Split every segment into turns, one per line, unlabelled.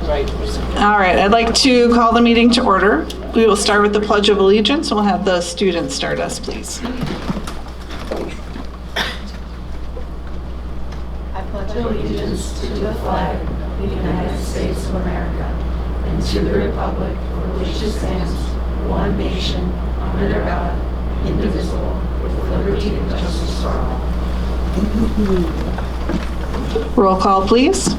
Right.
All right, I'd like to call the meeting to order. We will start with the Pledge of Allegiance. We'll have the students start us, please.
I pledge allegiance to the flag of the United States of America and to the republic for which it stands, one nation, under God, indivisible, with liberty and justice for all.
Roll call, please.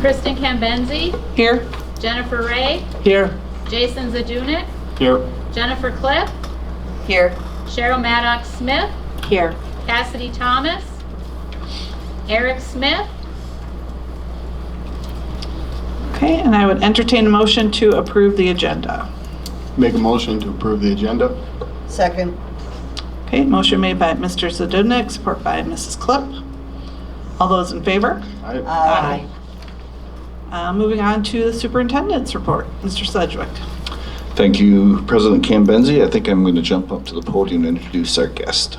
Kristen Cambenzi,
Here.
Jennifer Ray,
Here.
Jason Zadunik,
Here.
Jennifer Cliff,
Here.
Cheryl Maddox Smith,
Here.
Cassidy Thomas, Eric Smith.
Okay, and I would entertain a motion to approve the agenda.
Make a motion to approve the agenda.
Second.
Okay, motion made by Mr. Zadunik, support by Mrs. Klipp. All those in favor?
Aye.
Moving on to the superintendent's report. Mr. Sedgwick.
Thank you, President Cambenzi. I think I'm going to jump up to the podium and introduce our guest.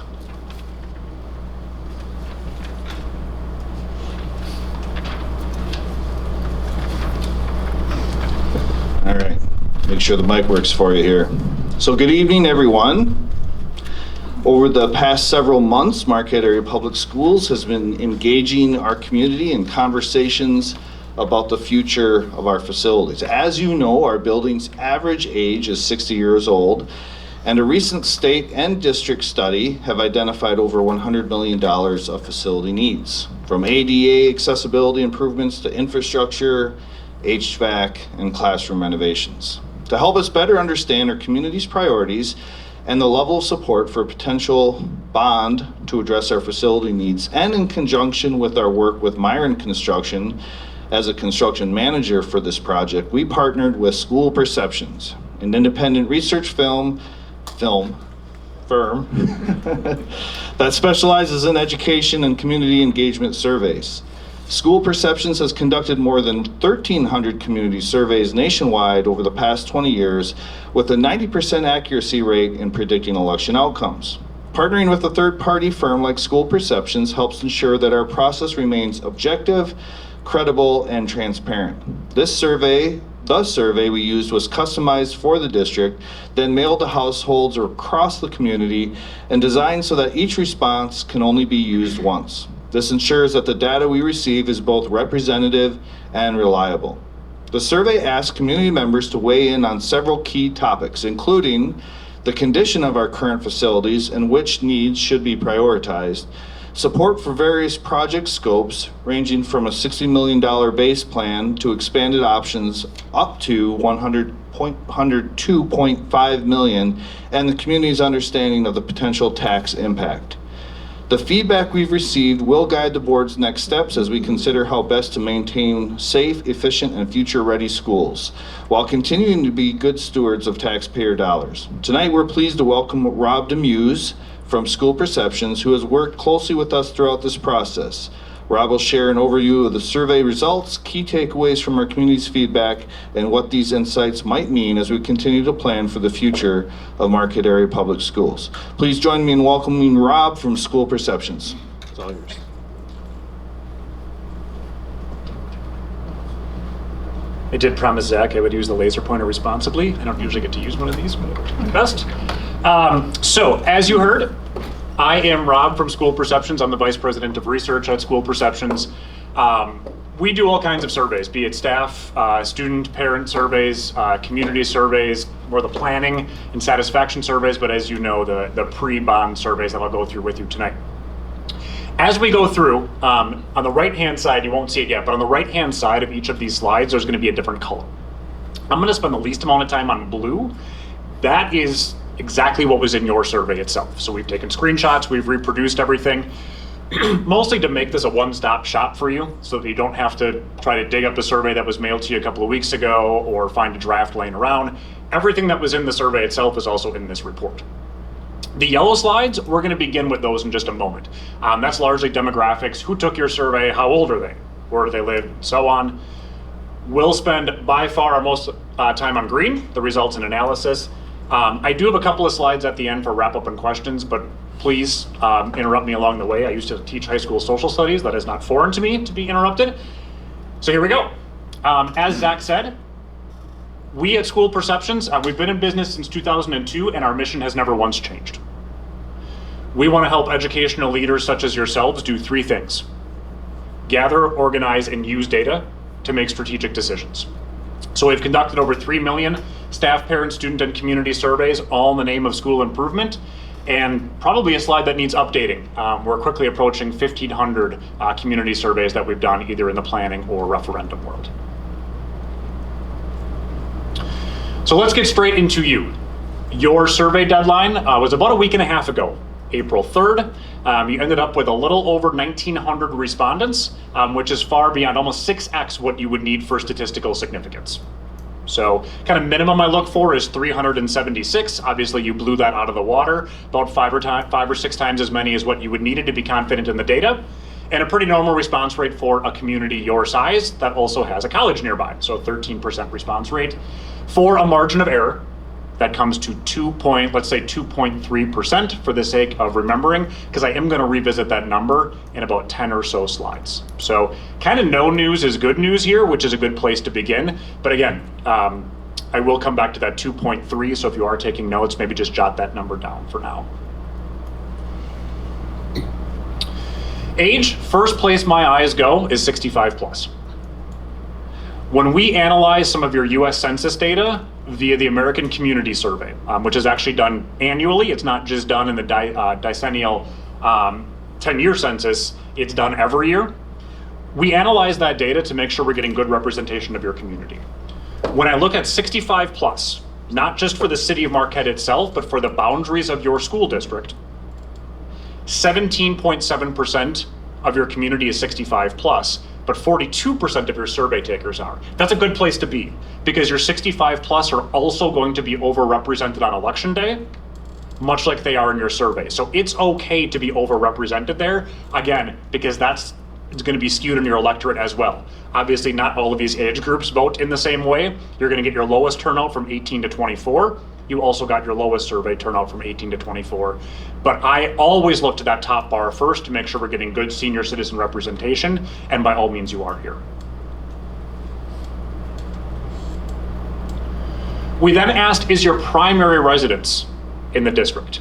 All right, make sure the mic works for you here. So good evening, everyone. Over the past several months, Marquette Area Public Schools has been engaging our community in conversations about the future of our facilities. As you know, our building's average age is 60 years old, and a recent state and district study have identified over $100 million of facility needs, from ADA accessibility improvements to infrastructure, HVAC, and classroom renovations. To help us better understand our community's priorities and the level of support for a potential bond to address our facility needs, and in conjunction with our work with Myron Construction as a construction manager for this project, we partnered with School Perceptions, an independent research firm that specializes in education and community engagement surveys. School Perceptions has conducted more than 1,300 community surveys nationwide over the past 20 years with a 90% accuracy rate in predicting election outcomes. Partnering with a third-party firm like School Perceptions helps ensure that our process remains objective, credible, and transparent. The survey we used was customized for the district, then mailed to households across the community, and designed so that each response can only be used once. This ensures that the data we receive is both representative and reliable. The survey asked community members to weigh in on several key topics, including the condition of our current facilities and which needs should be prioritized, support for various project scopes ranging from a $60 million base plan to expanded options up to $102.5 million, and the community's understanding of the potential tax impact. The feedback we've received will guide the board's next steps as we consider how best to maintain safe, efficient, and future-ready schools, while continuing to be good stewards of taxpayer dollars. Tonight, we're pleased to welcome Rob Demuse from School Perceptions, who has worked closely with us throughout this process. Rob will share an overview of the survey results, key takeaways from our community's feedback, and what these insights might mean as we continue to plan for the future of Marquette Area Public Schools. Please join me in welcoming Rob from School Perceptions. It's all yours.
I did promise Zach I would use the laser pointer responsibly. I don't usually get to use one of these, but I'll do my best. So, as you heard, I am Rob from School Perceptions. I'm the Vice President of Research at School Perceptions. We do all kinds of surveys, be it staff, student, parent surveys, community surveys, more the planning and satisfaction surveys, but as you know, the pre-bond surveys that I'll go through with you tonight. As we go through, on the right-hand side, you won't see it yet, but on the right-hand side of each of these slides, there's gonna be a different color. I'm gonna spend the least amount of time on blue. That is exactly what was in your survey itself. So we've taken screenshots, we've reproduced everything, mostly to make this a one-stop shop for you, so that you don't have to try to dig up the survey that was mailed to you a couple of weeks ago or find a draft laying around. Everything that was in the survey itself is also in this report. The yellow slides, we're gonna begin with those in just a moment. That's largely demographics, who took your survey, how old are they, where do they live, and so on. We'll spend by far our most time on green, the results and analysis. I do have a couple of slides at the end for wrap up and questions, but please interrupt me along the way. I used to teach high school social studies. That is not foreign to me to be interrupted. So here we go. As Zach said, we at School Perceptions, we've been in business since 2002, and our mission has never once changed. We want to help educational leaders such as yourselves do three things: gather, organize, and use data to make strategic decisions. So we've conducted over 3 million staff, parent, student, and community surveys, all in the name of school improvement. And probably a slide that needs updating. We're quickly approaching 1,500 community surveys that we've done either in the planning or referendum world. So let's get straight into you. Your survey deadline was about a week and a half ago, April 3rd. You ended up with a little over 1,900 respondents, which is far beyond, almost 6x what you would need for statistical significance. So kind of minimum I look for is 376. Obviously you blew that out of the water, about 5 or 6 times as many as what you would need to be confident in the data. And a pretty normal response rate for a community your size that also has a college nearby. So 13% response rate. For a margin of error, that comes to 2.3% for the sake of remembering, because I am going to revisit that number in about 10 or so slides. So kind of no news is good news here, which is a good place to begin. But again, I will come back to that 2.3. So if you are taking notes, maybe just jot that number down for now. Age, first place my eyes go is 65 plus. When we analyze some of your US Census data via the American Community Survey, which is actually done annually, it's not just done in the decennial 10-year census, it's done every year. We analyze that data to make sure we're getting good representation of your community. When I look at 65 plus, not just for the city of Marquette itself, but for the boundaries of your school district, 17.7% of your community is 65 plus, but 42% of your survey takers are. That's a good place to be, because your 65 plus are also going to be overrepresented on election day, much like they are in your survey. So it's okay to be overrepresented there, again, because it's going to be skewed in your electorate as well. Obviously, not all of these age groups vote in the same way. You're going to get your lowest turnout from 18 to 24. You also got your lowest survey turnout from 18 to 24. But I always look to that top bar first to make sure we're getting good senior citizen representation, and by all means you are here. We then asked, is your primary residence in the district?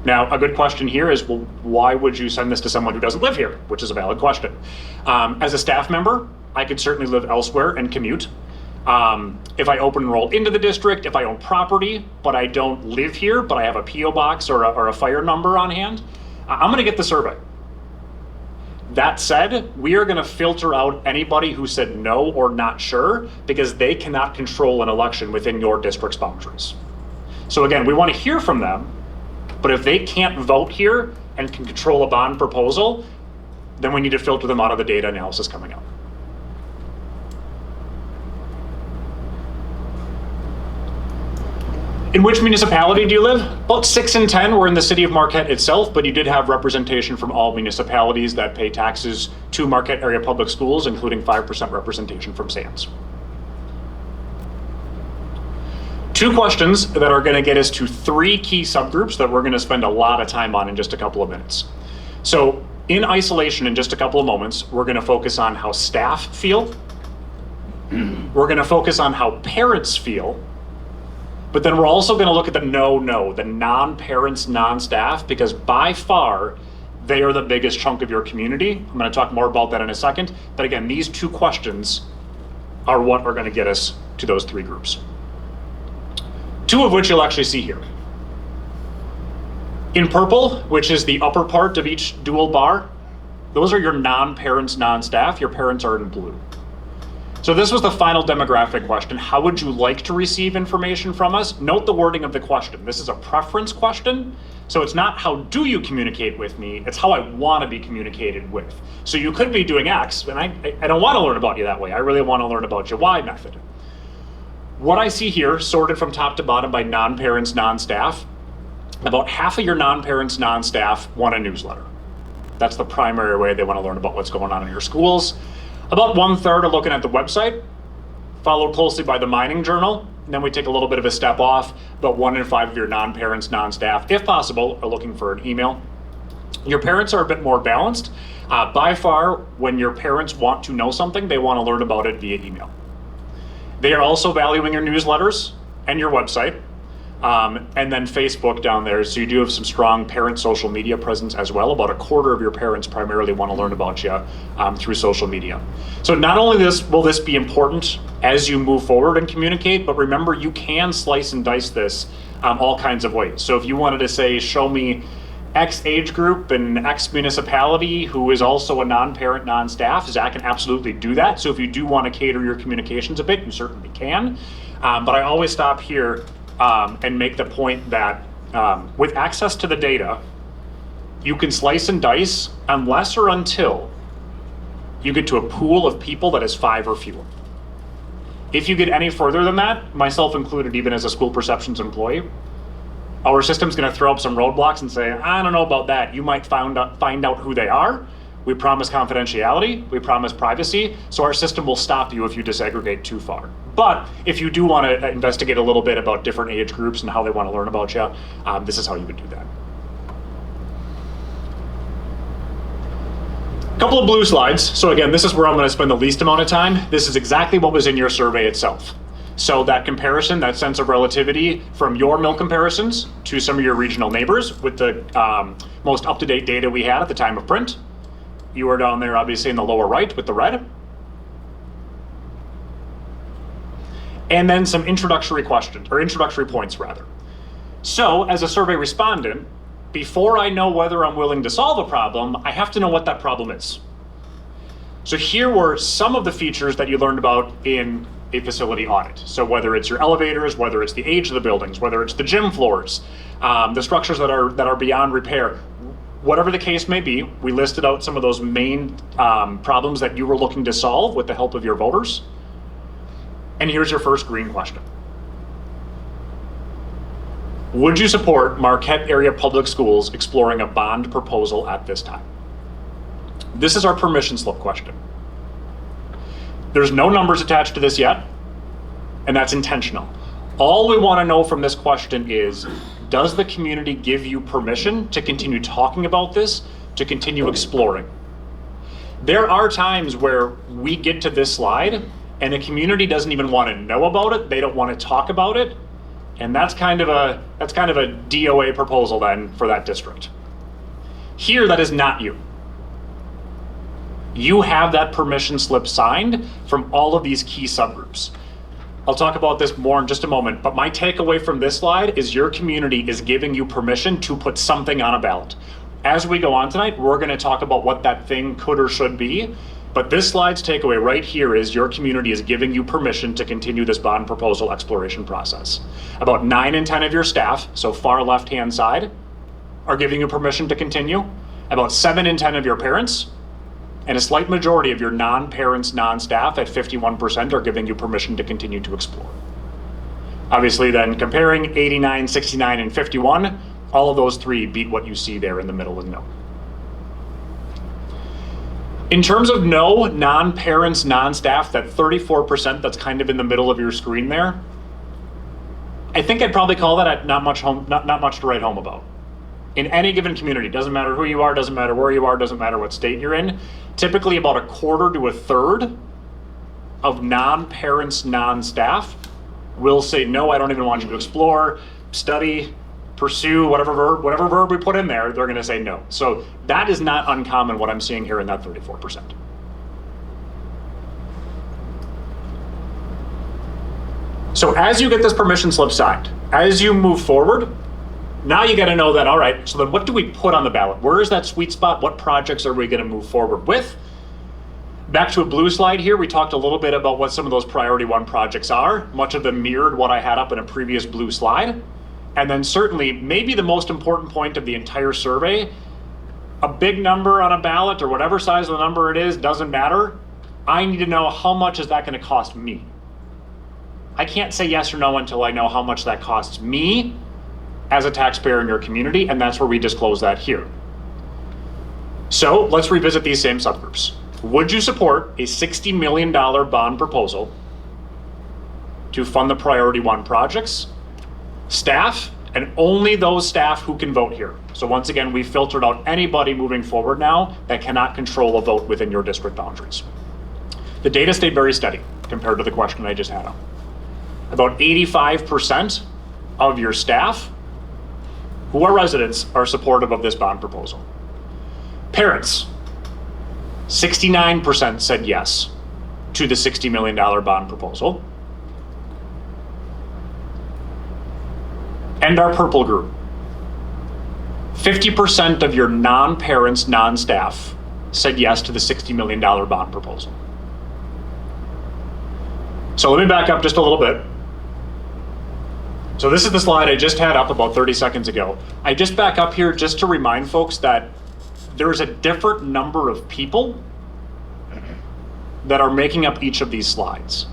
Now, a good question here is, well, why would you send this to someone who doesn't live here? Which is a valid question. As a staff member, I could certainly live elsewhere and commute. If I open enroll into the district, if I own property, but I don't live here, but I have a PO box or a fire number on hand, I'm gonna get the survey. That said, we are gonna filter out anybody who said no or not sure, because they cannot control an election within your district's boundaries. So again, we wanna hear from them, but if they can't vote here and can control a bond proposal, then we need to filter them out of the data analysis coming up. In which municipality do you live? About 6 in 10 were in the city of Marquette itself, but you did have representation from all municipalities that pay taxes to Marquette area public schools, including 5% representation from Sands. 2 questions that are gonna get us to 3 key subgroups that we're gonna spend a lot of time on in just a couple of minutes. So in isolation, in just a couple of moments, we're gonna focus on how staff feel. We're gonna focus on how parents feel. But then we're also gonna look at the the non-parents, non-staff, because by far, they are the biggest chunk of your community. I'm gonna talk more about that in a second. But again, these 2 questions are what are gonna get us to those 3 groups. 2 of which you'll actually see here. In purple, which is the upper part of each dual bar, those are your non-parents, non-staff. Your parents are in blue. So this was the final demographic question. How would you like to receive information from us? Note the wording of the question. This is a preference question. So it's not how do you communicate with me, it's how I want to be communicated with. So you could be doing X, and I don't want to learn about you that way. I really want to learn about your Y method. What I see here, sorted from top to bottom by non-parents, non-staff, about half of your non-parents, non-staff want a newsletter. That's the primary way they want to learn about what's going on in your schools. About 1/3 are looking at the website, followed closely by the Mining Journal. And then we take a little bit of a step off, but 1 in 5 of your non-parents, non-staff, if possible, are looking for an email. Your parents are a bit more balanced. By far, when your parents want to know something, they want to learn about it via email. They are also valuing your newsletters and your website. And then Facebook down there. So you do have some strong parent social media presence as well. About a quarter of your parents primarily want to learn about you through social media. So not only will this be important as you move forward and communicate, but remember you can slice and dice this all kinds of ways. So if you wanted to say, show me X age group and X municipality who is also a non-parent, non-staff, Zach can absolutely do that. So if you do want to cater your communications a bit, you certainly can. But I always stop here and make the point that with access to the data, you can slice and dice unless or until you get to a pool of people that is 5 or fewer. If you get any further than that, myself included, even as a school perceptions employee, our system's gonna throw up some roadblocks and say, I don't know about that. You might find out who they are. We promise confidentiality, we promise privacy, so our system will stop you if you disaggregate too far. But if you do want to investigate a little bit about different age groups and how they want to learn about you, this is how you would do that. A couple of blue slides. So again, this is where I'm going to spend the least amount of time. This is exactly what was in your survey itself. So that comparison, that sense of relativity from your mill comparisons to some of your regional neighbors with the most up-to-date data we had at the time of print. You are down there obviously in the lower right with the red. And then some introductory questions, or introductory points rather. So as a survey respondent, before I know whether I'm willing to solve a problem, I have to know what that problem is. So here were some of the features that you learned about in a facility audit. So whether it's your elevators, whether it's the age of the buildings, whether it's the gym floors, the structures that are beyond repair, whatever the case may be, we listed out some of those main problems that you were looking to solve with the help of your voters. And here's your first green question. Would you support Marquette Area Public Schools exploring a bond proposal at this time? This is our permission slip question. There's no numbers attached to this yet, and that's intentional. All we want to know from this question is, does the community give you permission to continue talking about this, to continue exploring? There are times where we get to this slide and the community doesn't even want to know about it, they don't want to talk about it, and that's kind of a DOA proposal then for that district. Here, that is not you. You have that permission slip signed from all of these key subgroups. I'll talk about this more in just a moment, but my takeaway from this slide is your community is giving you permission to put something on a ballot. As we go on tonight, we're going to talk about what that thing could or should be, but this slide's takeaway right here is your community is giving you permission to continue this bond proposal exploration process. About 9 in 10 of your staff, so far left-hand side, are giving you permission to continue. About 7 in 10 of your parents, and a slight majority of your non-parents, non-staff at 51% are giving you permission to continue to explore. Obviously then comparing 89, 69, and 51, all of those 3 beat what you see there in the middle of no. In terms of no, non-parents, non-staff, that 34% that's kind of in the middle of your screen there, I think I'd probably call that not much to write home about. In any given community, doesn't matter who you are, doesn't matter where you are, doesn't matter what state you're in, typically about a quarter to a third of non-parents, non-staff will say, no, I don't even want you to explore, study, pursue, whatever verb we put in there, they're gonna say no. So that is not uncommon what I'm seeing here in that 34%. So as you get this permission slip signed, as you move forward, now you gotta know that, all right, so then what do we put on the ballot? Where is that sweet spot? What projects are we gonna move forward with? Back to a blue slide here, we talked a little bit about what some of those priority 1 projects are. Much of them mirrored what I had up in a previous blue slide. And then certainly, maybe the most important point of the entire survey, a big number on a ballot or whatever size of the number it is, doesn't matter. I need to know how much is that gonna cost me? I can't say yes or no until I know how much that costs me as a taxpayer in your community, and that's where we disclose that here. So let's revisit these same subgroups. Would you support a $60 million bond proposal to fund the priority 1 projects? Staff, and only those staff who can vote here. So once again, we filtered out anybody moving forward now that cannot control a vote within your district boundaries. The data stayed very steady compared to the question I just had on. about 85% of your staff who are residents are supportive of this bond proposal. Parents, 69% said yes to the $60 million bond proposal. And our purple group, 50% of your non-parents, non-staff said yes to the $60 million bond proposal. So let me back up just a little bit. So this is the slide I just had up about 30 seconds ago. I just back up here just to remind folks that there's a different number of people that are making up each of these slides.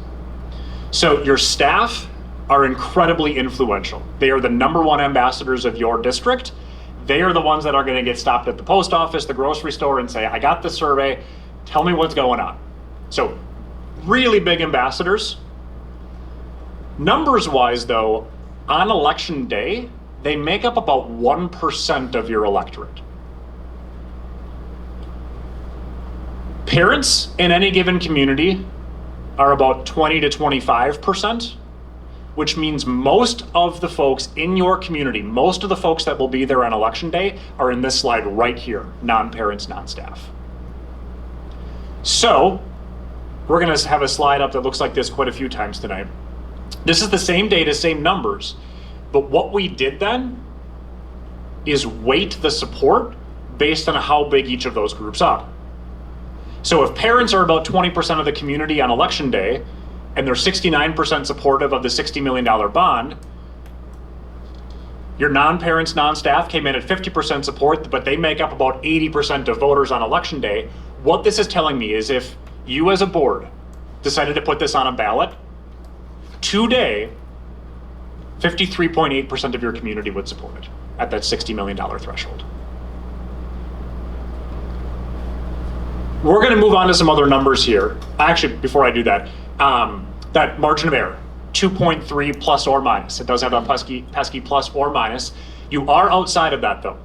So your staff are incredibly influential. They are the #1 ambassadors of your district. They are the ones that are going to get stopped at the post office, the grocery store, and say, I got the survey, tell me what's going on. So really big ambassadors. Numbers-wise, though, on election day, they make up about 1% of your electorate. Parents in any given community are about 20 to 25%, which means most of the folks in your community, most of the folks that will be there on election day are in this slide right here, non-parents, non-staff. So we're gonna have a slide up that looks like this quite a few times tonight. This is the same data, same numbers, but what we did then is weight the support based on how big each of those groups are. So if parents are about 20% of the community on election day, and they're 69% supportive of the $60 million bond, your non-parents, non-staff came in at 50% support, but they make up about 80% of voters on election day. What this is telling me is if you as a board decided to put this on a ballot, today, 53.8% of your community would support it at that $60 million threshold. We're gonna move on to some other numbers here. Actually, before I do that, that margin of error, 2.3 plus or minus. It does have a pesky plus or minus. You are outside of that though.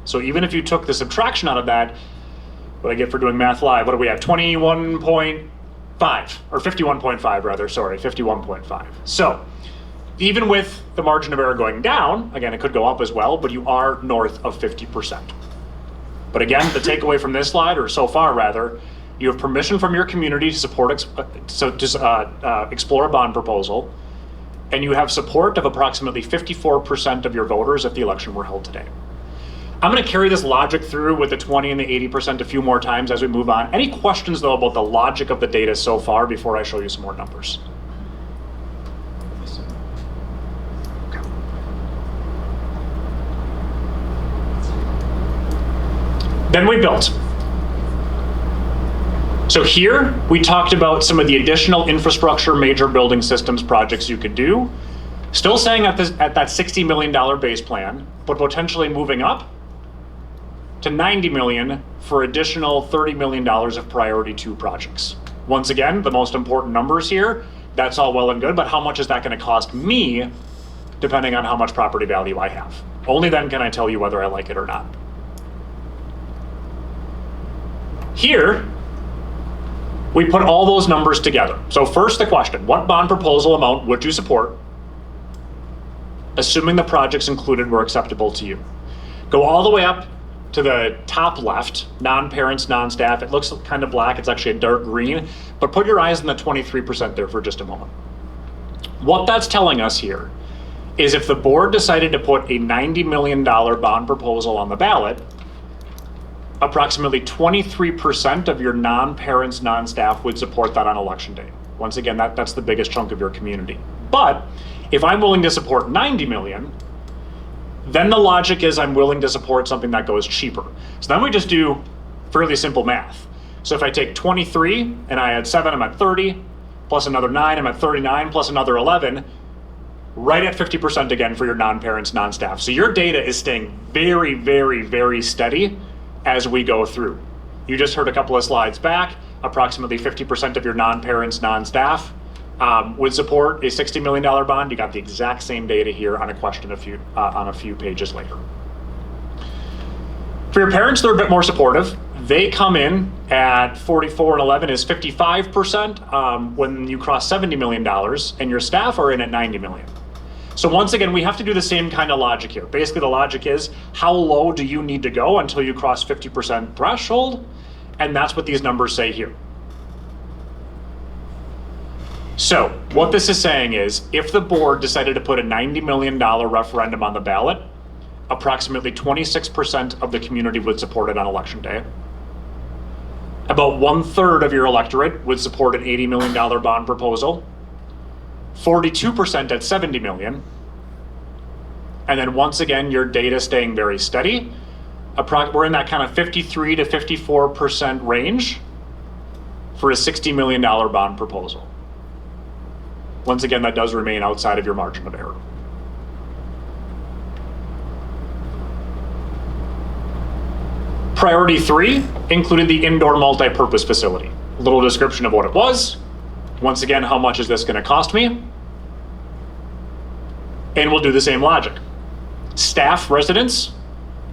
So even if you took the subtraction out of that, what I get for doing math live, what do we have? 21.5, or 51.5 rather, sorry, 51.5. So even with the margin of error going down, again, it could go up as well, but you are north of 50%. But again, the takeaway from this slide, or so far rather, you have permission from your community to support, explore a bond proposal, and you have support of approximately 54% of your voters if the election were held today. I'm going to carry this logic through with the 20 and the 80% a few more times as we move on. Any questions though about the logic of the data so far before I show you some more numbers? Then we built. So here we talked about some of the additional infrastructure, major building systems projects you could do. Still saying at that $60 million base plan, but potentially moving up to $90 million for additional $30 million of priority 2 projects. Once again, the most important numbers here, that's all well and good, but how much is that going to cost me depending on how much property value I have? Only then can I tell you whether I like it or not. Here, we put all those numbers together. So first the question, what bond proposal amount would you support, assuming the projects included were acceptable to you? Go all the way up to the top left, non-parents, non-staff. It looks kind of black, it's actually a dark green, but put your eyes on the 23% there for just a moment. What that's telling us here is if the board decided to put a $90 million bond proposal on the ballot, approximately 23% of your non-parents, non-staff would support that on election day. Once again, that's the biggest chunk of your community. But if I'm willing to support 90 million, then the logic is I'm willing to support something that goes cheaper. So then we just do fairly simple math. So if I take 23 and I add 7, I'm at 30, plus another 9, I'm at 39, plus another 11, right at 50% again for your non-parents, non-staff. So your data is staying very, very, very steady as we go through. You just heard a couple of slides back, approximately 50% of your non-parents, non-staff would support a $60 million bond. You got the exact same data here on a question on a few pages later. For your parents, they're a bit more supportive. They come in at 44 and 11 is 55% when you cross $70 million, and your staff are in at 90 million. So once again, we have to do the same kind of logic here. Basically, the logic is, how low do you need to go until you cross 50% threshold? And that's what these numbers say here. So what this is saying is, if the board decided to put a $90 million referendum on the ballot, approximately 26% of the community would support it on election day. About 1/3 of your electorate would support an $80 million bond proposal. 42% at 70 million. And then once again, your data staying very steady. We're in that kind of 53 to 54% range for a $60 million bond proposal. Once again, that does remain outside of your margin of error. Priority 3 included the indoor multi-purpose facility. A little description of what it was. Once again, how much is this going to cost me? And we'll do the same logic. Staff residents,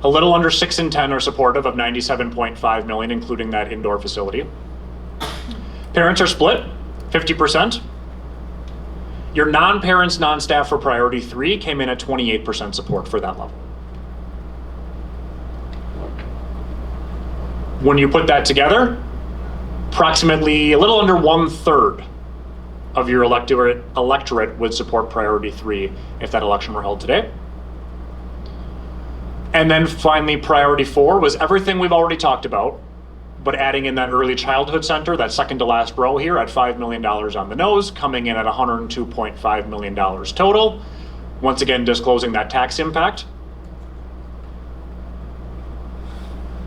a little under 6 in 10 are supportive of 97.5 million, including that indoor facility. Parents are split, 50%. Your non-parents, non-staff for priority 3 came in at 28% support for that level. When you put that together, approximately a little under 1/3 of your electorate would support priority 3 if that election were held today. And then finally, priority 4 was everything we've already talked about, but adding in that early childhood center, that second to last row here at $5 million on the nose, coming in at $102.5 million total. Once again, disclosing that tax impact.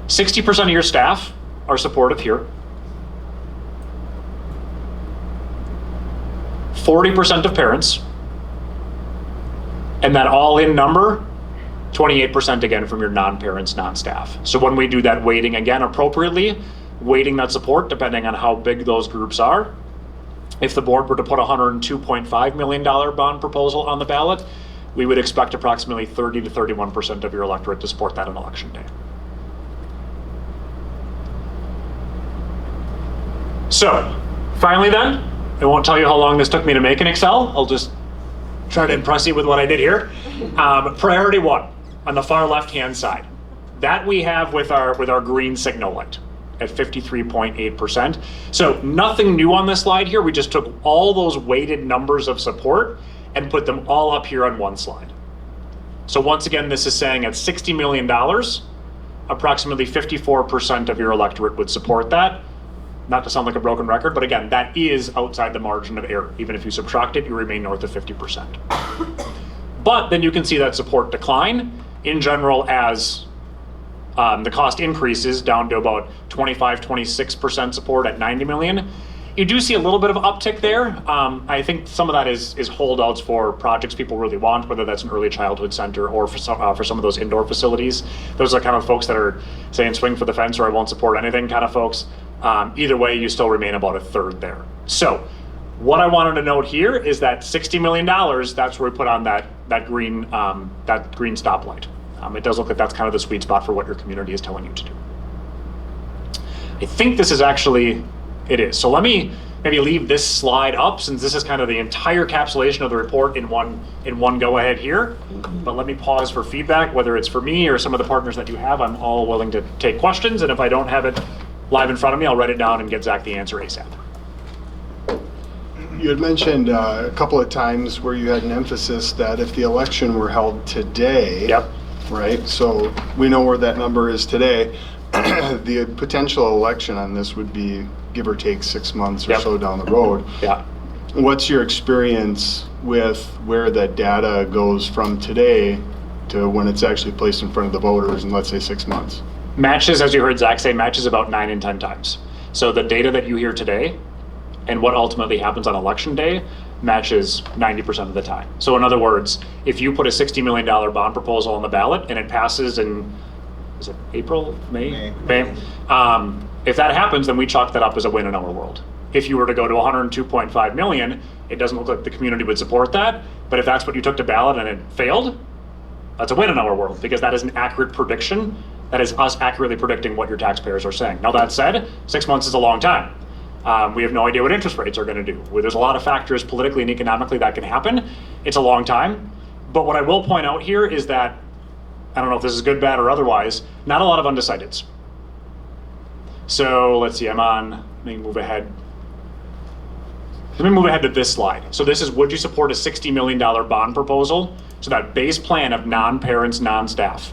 60% of your staff are supportive here. 40% of parents. And that all-in number, 28% again from your non-parents, non-staff. So when we do that weighting again appropriately, weighting that support depending on how big those groups are, if the board were to put a $102.5 million bond proposal on the ballot, we would expect approximately 30 to 31% of your electorate to support that on election day. So, finally then, I won't tell you how long this took me to make in Excel. I'll just try to impress you with what I did here. Priority 1 on the far left-hand side. That we have with our green signal light at 53.8%. So nothing new on this slide here. We just took all those weighted numbers of support and put them all up here on one slide. So once again, this is saying at $60 million, approximately 54% of your electorate would support that. Not to sound like a broken record, but again, that is outside the margin of error. Even if you subtract it, you remain north of 50%. But then you can see that support decline in general as the cost increases down to about 25-26% support at 90 million. You do see a little bit of uptick there. I think some of that is holdouts for projects people really want, whether that's an early childhood center or for some of those indoor facilities. Those are kind of folks that are saying swing for the fence or I won't support anything kind of folks. Either way, you still remain about 1/3 there. So what I wanted to note here is that $60 million, that's where we put on that green stoplight. It does look like that's kind of the sweet spot for what your community is telling you to do. I think this is actually, it is. So let me maybe leave this slide up since this is kind of the entire capsulation of the report in one go ahead here. But let me pause for feedback, whether it's for me or some of the partners that you have. I'm all willing to take questions. And if I don't have it live in front of me, I'll write it down and get Zach the answer ASAP.
You had mentioned a couple of times where you had an emphasis that if the election were held today,
Yep.
right? So we know where that number is today. The potential election on this would be give or take 6 months or
Yep.
so down the road.
Yeah.
What's your experience with where that data goes from today to when it's actually placed in front of the voters in, let's say, 6 months?
Matches, as you heard Zach say, matches about 9 in 10 times. So the data that you hear today and what ultimately happens on election day matches 90% of the time. So in other words, if you put a $60 million bond proposal on the ballot and it passes in, is it April, May? If that happens, then we chalk that up as a win in our world. If you were to go to 102.5 million, it doesn't look like the community would support that. But if that's what you took to ballot and it failed, that's a win in our world because that is an accurate prediction That is us accurately predicting what your taxpayers are saying. Now that said, 6 months is a long time. We have no idea what interest rates are going to do. There's a lot of factors politically and economically that can happen. It's a long time. But what I will point out here is that, I don't know if this is good, bad, or otherwise, not a lot of undecideds. So let's see, let me move ahead. Let me move ahead to this slide. So this is, would you support a $60 million bond proposal? So that base plan of non-parents, non-staff.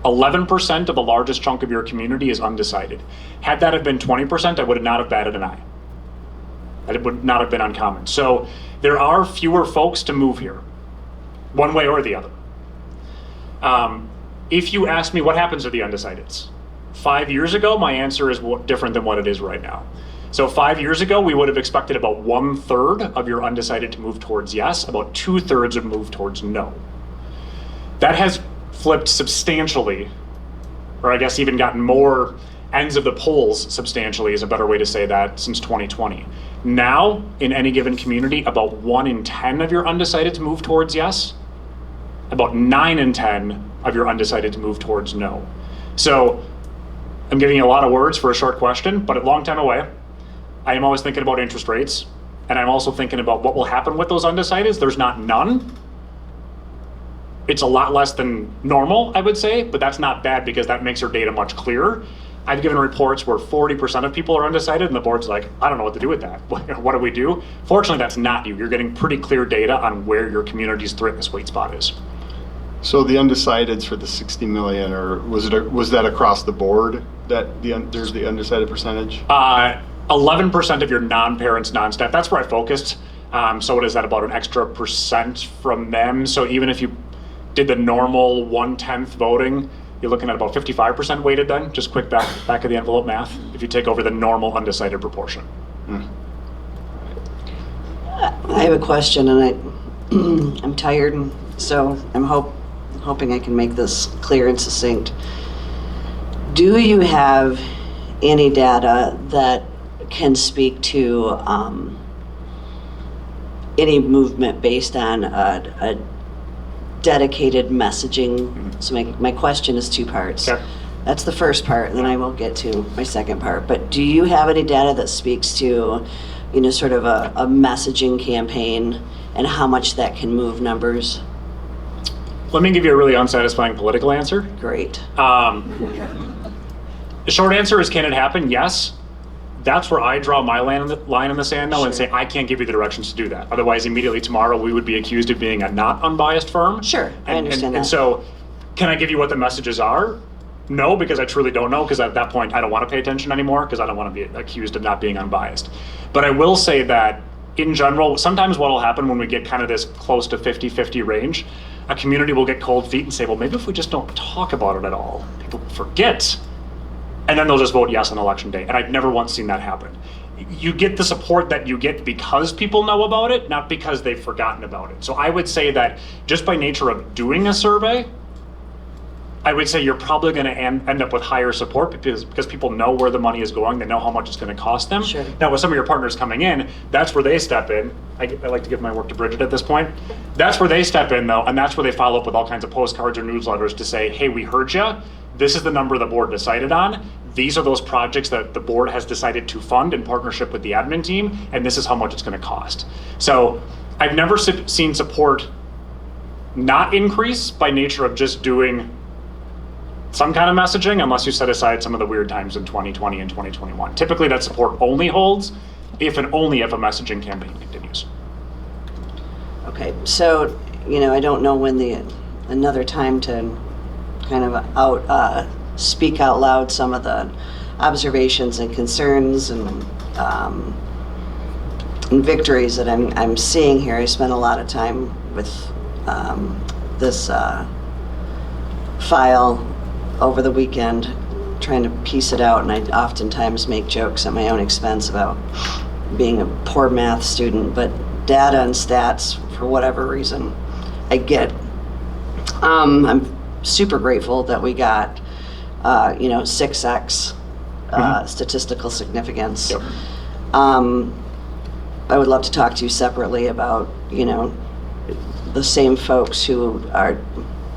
11% of the largest chunk of your community is undecided. Had that have been 20%, I would not have batted an eye. That would not have been uncommon. So there are fewer folks to move here, one way or the other. If you ask me what happens to the undecideds, 5 years ago, my answer is different than what it is right now. So 5 years ago, we would have expected about 1/3 of your undecided to move towards yes, about 2/3 would move towards no. That has flipped substantially, or I guess even gotten more ends of the polls substantially is a better way to say that, since 2020. Now, in any given community, about 1 in 10 of your undecided to move towards yes, about 9 in 10 of your undecided to move towards no. So I'm giving you a lot of words for a short question, but a long time away. I am always thinking about interest rates, and I'm also thinking about what will happen with those undecideds. There's not none. It's a lot less than normal, I would say, but that's not bad because that makes your data much clearer. I've given reports where 40% of people are undecided, and the board's like, I don't know what to do with that. What do we do? Fortunately, that's not you. You're getting pretty clear data on where your community's sweet spot is.
So the undecideds for the 60 million, or was that across the board that there's the undecided percentage?
11% of your non-parents, non-staff, that's where I focused. So what is that, about an extra percent from them? So even if you did the normal 1/10 voting, you're looking at about 55% weighted then, just quick back of the envelope math, if you take over the normal undecided proportion.
I have a question, and I'm tired, and so I'm hoping I can make this clear and succinct. Do you have any data that can speak to any movement based on a dedicated messaging? So my question is 2 parts.
Okay.
That's the first part, and then I will get to my second part. But do you have any data that speaks to, sort of a messaging campaign and how much that can move numbers?
Let me give you a really unsatisfying political answer.
Great.
The short answer is, can it happen? Yes. That's where I draw my line in the sand now and say, I can't give you the directions to do that. Otherwise, immediately tomorrow, we would be accused of being a not unbiased firm.
Sure, I understand
and
that.
so, can I give you what the messages are? No, because I truly don't know, because at that point, I don't want to pay attention anymore, because I don't want to be accused of not being unbiased. But I will say that, in general, sometimes what will happen when we get kind of this close to 50-50 range, a community will get cold feet and say, well, maybe if we just don't talk about it at all, people forget. And then they'll just vote yes on election day. And I've never once seen that happen. You get the support that you get because people know about it, not because they've forgotten about it. So I would say that just by nature of doing a survey, I would say you're probably going to end up with higher support because people know where the money is going. They know how much it's going to cost them.
Sure.
Now, with some of your partners coming in, that's where they step in. I like to give my work to Bridget at this point. That's where they step in, though, and that's where they follow up with all kinds of postcards or newsletters to say, hey, we heard you. This is the number the board decided on. These are those projects that the board has decided to fund in partnership with the admin team, and this is how much it's going to cost. So I've never seen support not increase by nature of just doing some kind of messaging, unless you set aside some of the weird times in 2020 and 2021. Typically, that support only holds if and only if a messaging campaign continues.
Okay, so, I don't know when another time to kind of speak out loud some of the observations and concerns and victories that I'm seeing here. I spent a lot of time with this file over the weekend trying to piece it out, and I oftentimes make jokes at my own expense about being a poor math student, but data and stats, for whatever reason, I get. I'm super grateful that we got 6x statistical significance.
Yep.
I would love to talk to you separately about, the same folks who are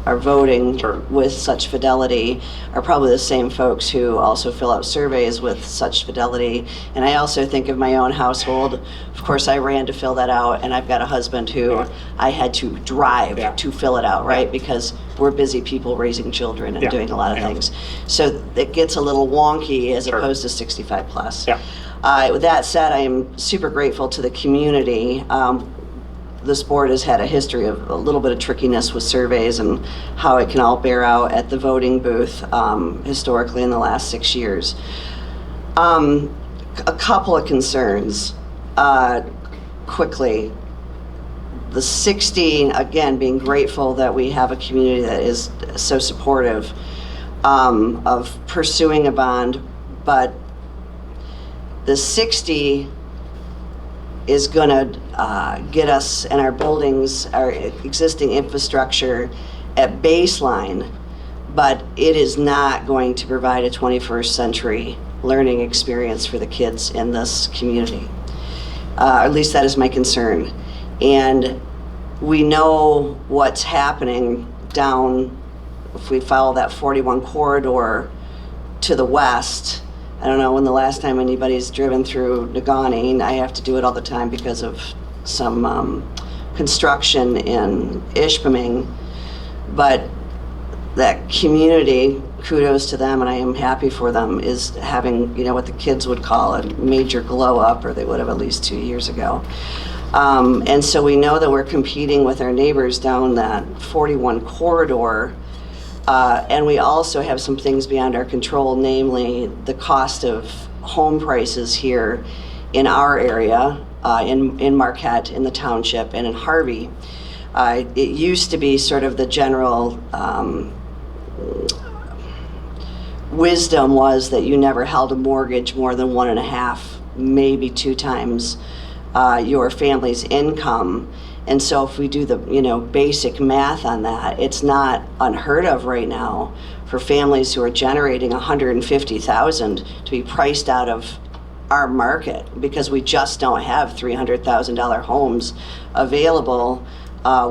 are voting
Sure.
with such fidelity are probably the same folks who also fill out surveys with such fidelity. And I also think of my own household. Of course, I ran to fill that out, and I've got a husband who I had to drive
Yeah.
to fill it out, right? Because we're busy people raising children and
Yeah.
doing a lot of
Yeah.
things. So it gets a little wonky as
Sure.
opposed to 65 plus.
Yeah.
With that said, I am super grateful to the community. This board has had a history of a little bit of trickiness with surveys and how it can all bear out at the voting booth historically in the last 6 years. A couple of concerns quickly. The 60, again, being grateful that we have a community that is so supportive of pursuing a bond, but the 60 is going to get us and our buildings, our existing infrastructure at baseline, but it is not going to provide a 21st century learning experience for the kids in this community. At least that is my concern. And we know what's happening down, if we follow that 41 corridor to the west. I don't know when the last time anybody's driven through Negaunee. I have to do it all the time because of some construction in Ishpeming. But that community, kudos to them, and I am happy for them, is having, you know, what the kids would call a major glow up, or they would have at least 2 years ago. And so we know that we're competing with our neighbors down that 41 corridor. And we also have some things beyond our control, namely the cost of home prices here in our area, in Marquette, in the township, and in Harvey. It used to be sort of the general wisdom was that you never held a mortgage more than 1.5, maybe 2 times your family's income. And so if we do the, you know, basic math on that, it's not unheard of right now for families who are generating $150,000 to be priced out of our market, because we just don't have $300,000 homes available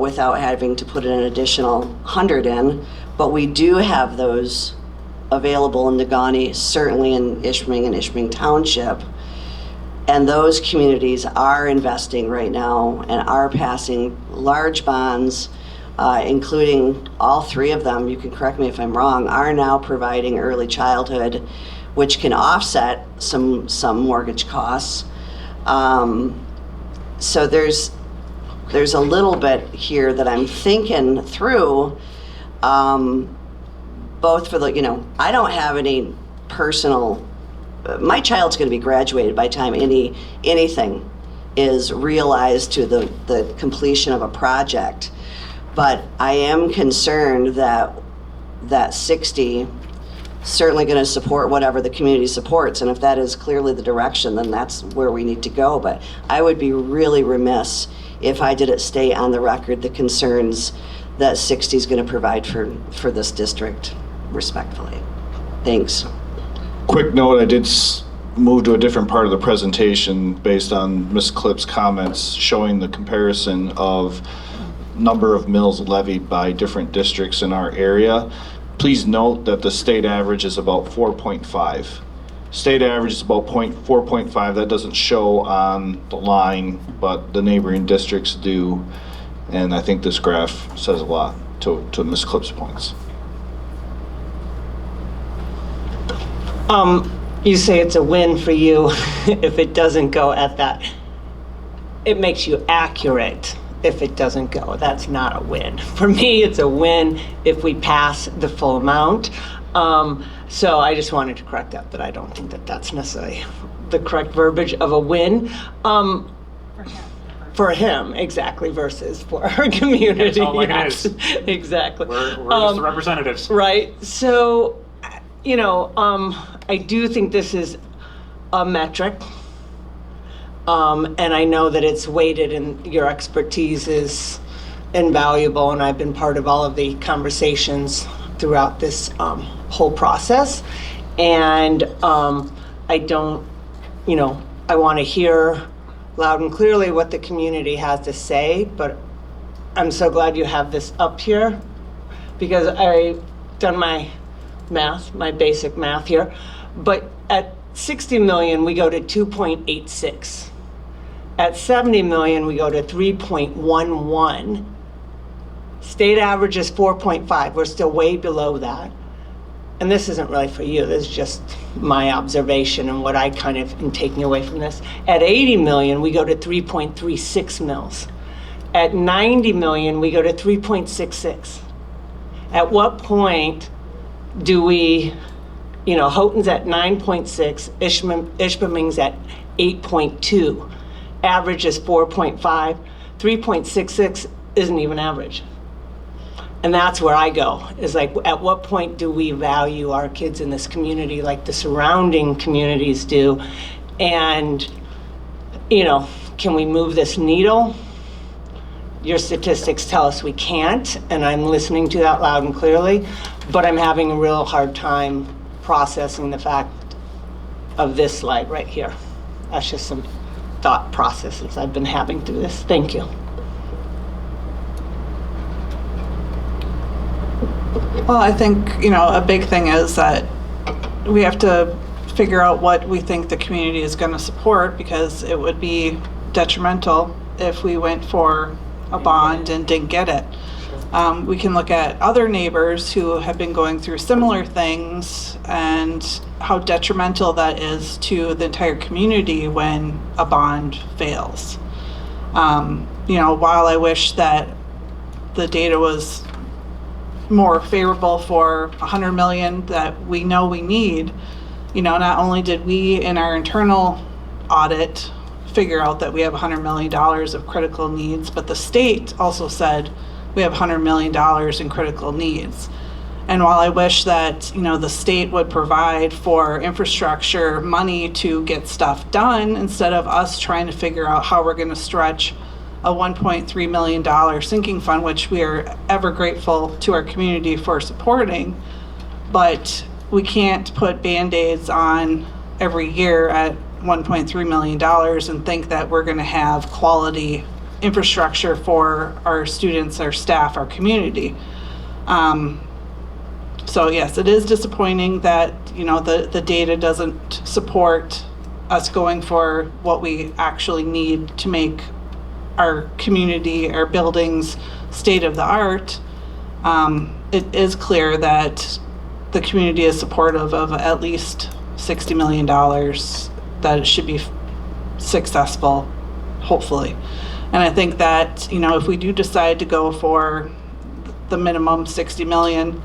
without having to put an additional 100 in. But we do have those available in Negaunee, certainly in Ishpeming and Ishpeming Township. And those communities are investing right now and are passing large bonds, including all 3 of them, you can correct me if I'm wrong, are now providing early childhood, which can offset some mortgage costs. So there's a little bit here that I'm thinking through, both for the, you know, I don't have any personal, my child's going to be graduated by the time anything is realized to the completion of a project. But I am concerned that 60 certainly going to support whatever the community supports. And if that is clearly the direction, then that's where we need to go. But I would be really remiss if I didn't state on the record the concerns that 60 is going to provide for this district, respectfully. Thanks.
Quick note, I did move to a different part of the presentation based on Ms. Klipp's comments showing the comparison of number of mills levied by different districts in our area. Please note that the state average is about 4.5. State average is about 4.5. That doesn't show on the line, but the neighboring districts do. And I think this graph says a lot to Ms. Klipp's points.
You say it's a win for you if it doesn't go at that. It makes you accurate if it doesn't go. That's not a win. For me, it's a win if we pass the full amount. So I just wanted to correct that, but I don't think that that's necessarily the correct verbiage of a win. For him, exactly, versus for our community.
It's all like it
Yes,
is.
Exactly.
We're just the representatives.
Right. So, you know, I do think this is a metric. And I know that it's weighted and your expertise is invaluable. And I've been part of all of the conversations throughout this whole process. And I don't, you know, I want to hear loud and clearly what the community has to say, but I'm so glad you have this up here, because I done my math, my basic math here, but at 60 million, we go to 2.86. At 70 million, we go to 3.11. State average is 4.5. We're still way below that. And this isn't really for you, this is just my observation and what I kind of am taking away from this. At 80 million, we go to 3.36 mils. At 90 million, we go to 3.66. At what point do we, Houghton's at 9.6, Ishpeming's at 8.2. Average is 4.5. 3.66 isn't even average. And that's where I go, is like, at what point do we value our kids in this community like the surrounding communities do? And, can we move this needle? Your statistics tell us we can't, and I'm listening to that loud and clearly, but I'm having a real hard time processing the fact of this slide right here. That's just some thought processes I've been having through this. Thank you.
Well, I think, a big thing is that we have to figure out what we think the community is going to support, because it would be detrimental if we went for a bond and didn't get it. We can look at other neighbors who have been going through similar things and how detrimental that is to the entire community when a bond fails. While I wish that the data was more favorable for 100 million that we know we need, not only did we in our internal audit figure out that we have $100 million of critical needs, but the state also said we have $100 million in critical needs. And while I wish that, the state would provide for infrastructure money to get stuff done, instead of us trying to figure out how we're going to stretch a $1.3 million sinking fund, which we are ever grateful to our community for supporting, but we can't put Band-Aids on every year at $1.3 million and think that we're going to have quality infrastructure for our students, our staff, our community. So yes, it is disappointing that the data doesn't support us going for what we actually need to make our community, our buildings, state of the art. It is clear that the community is supportive of at least $60 million, that it should be successful, hopefully. And I think that, if we do decide to go for the minimum 60 million,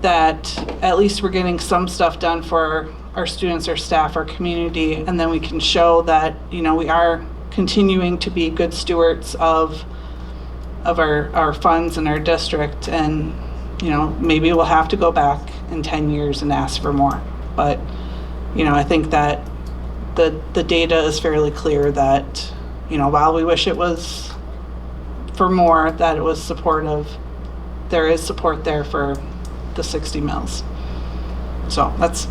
that at least we're getting some stuff done for our students, our staff, our community, and then we can show that, we are continuing to be good stewards of our funds in our district. And, maybe we'll have to go back in 10 years and ask for more. But, I think that the data is fairly clear that, while we wish it was for more, that it was supportive, there is support there for the 60 mils. So that's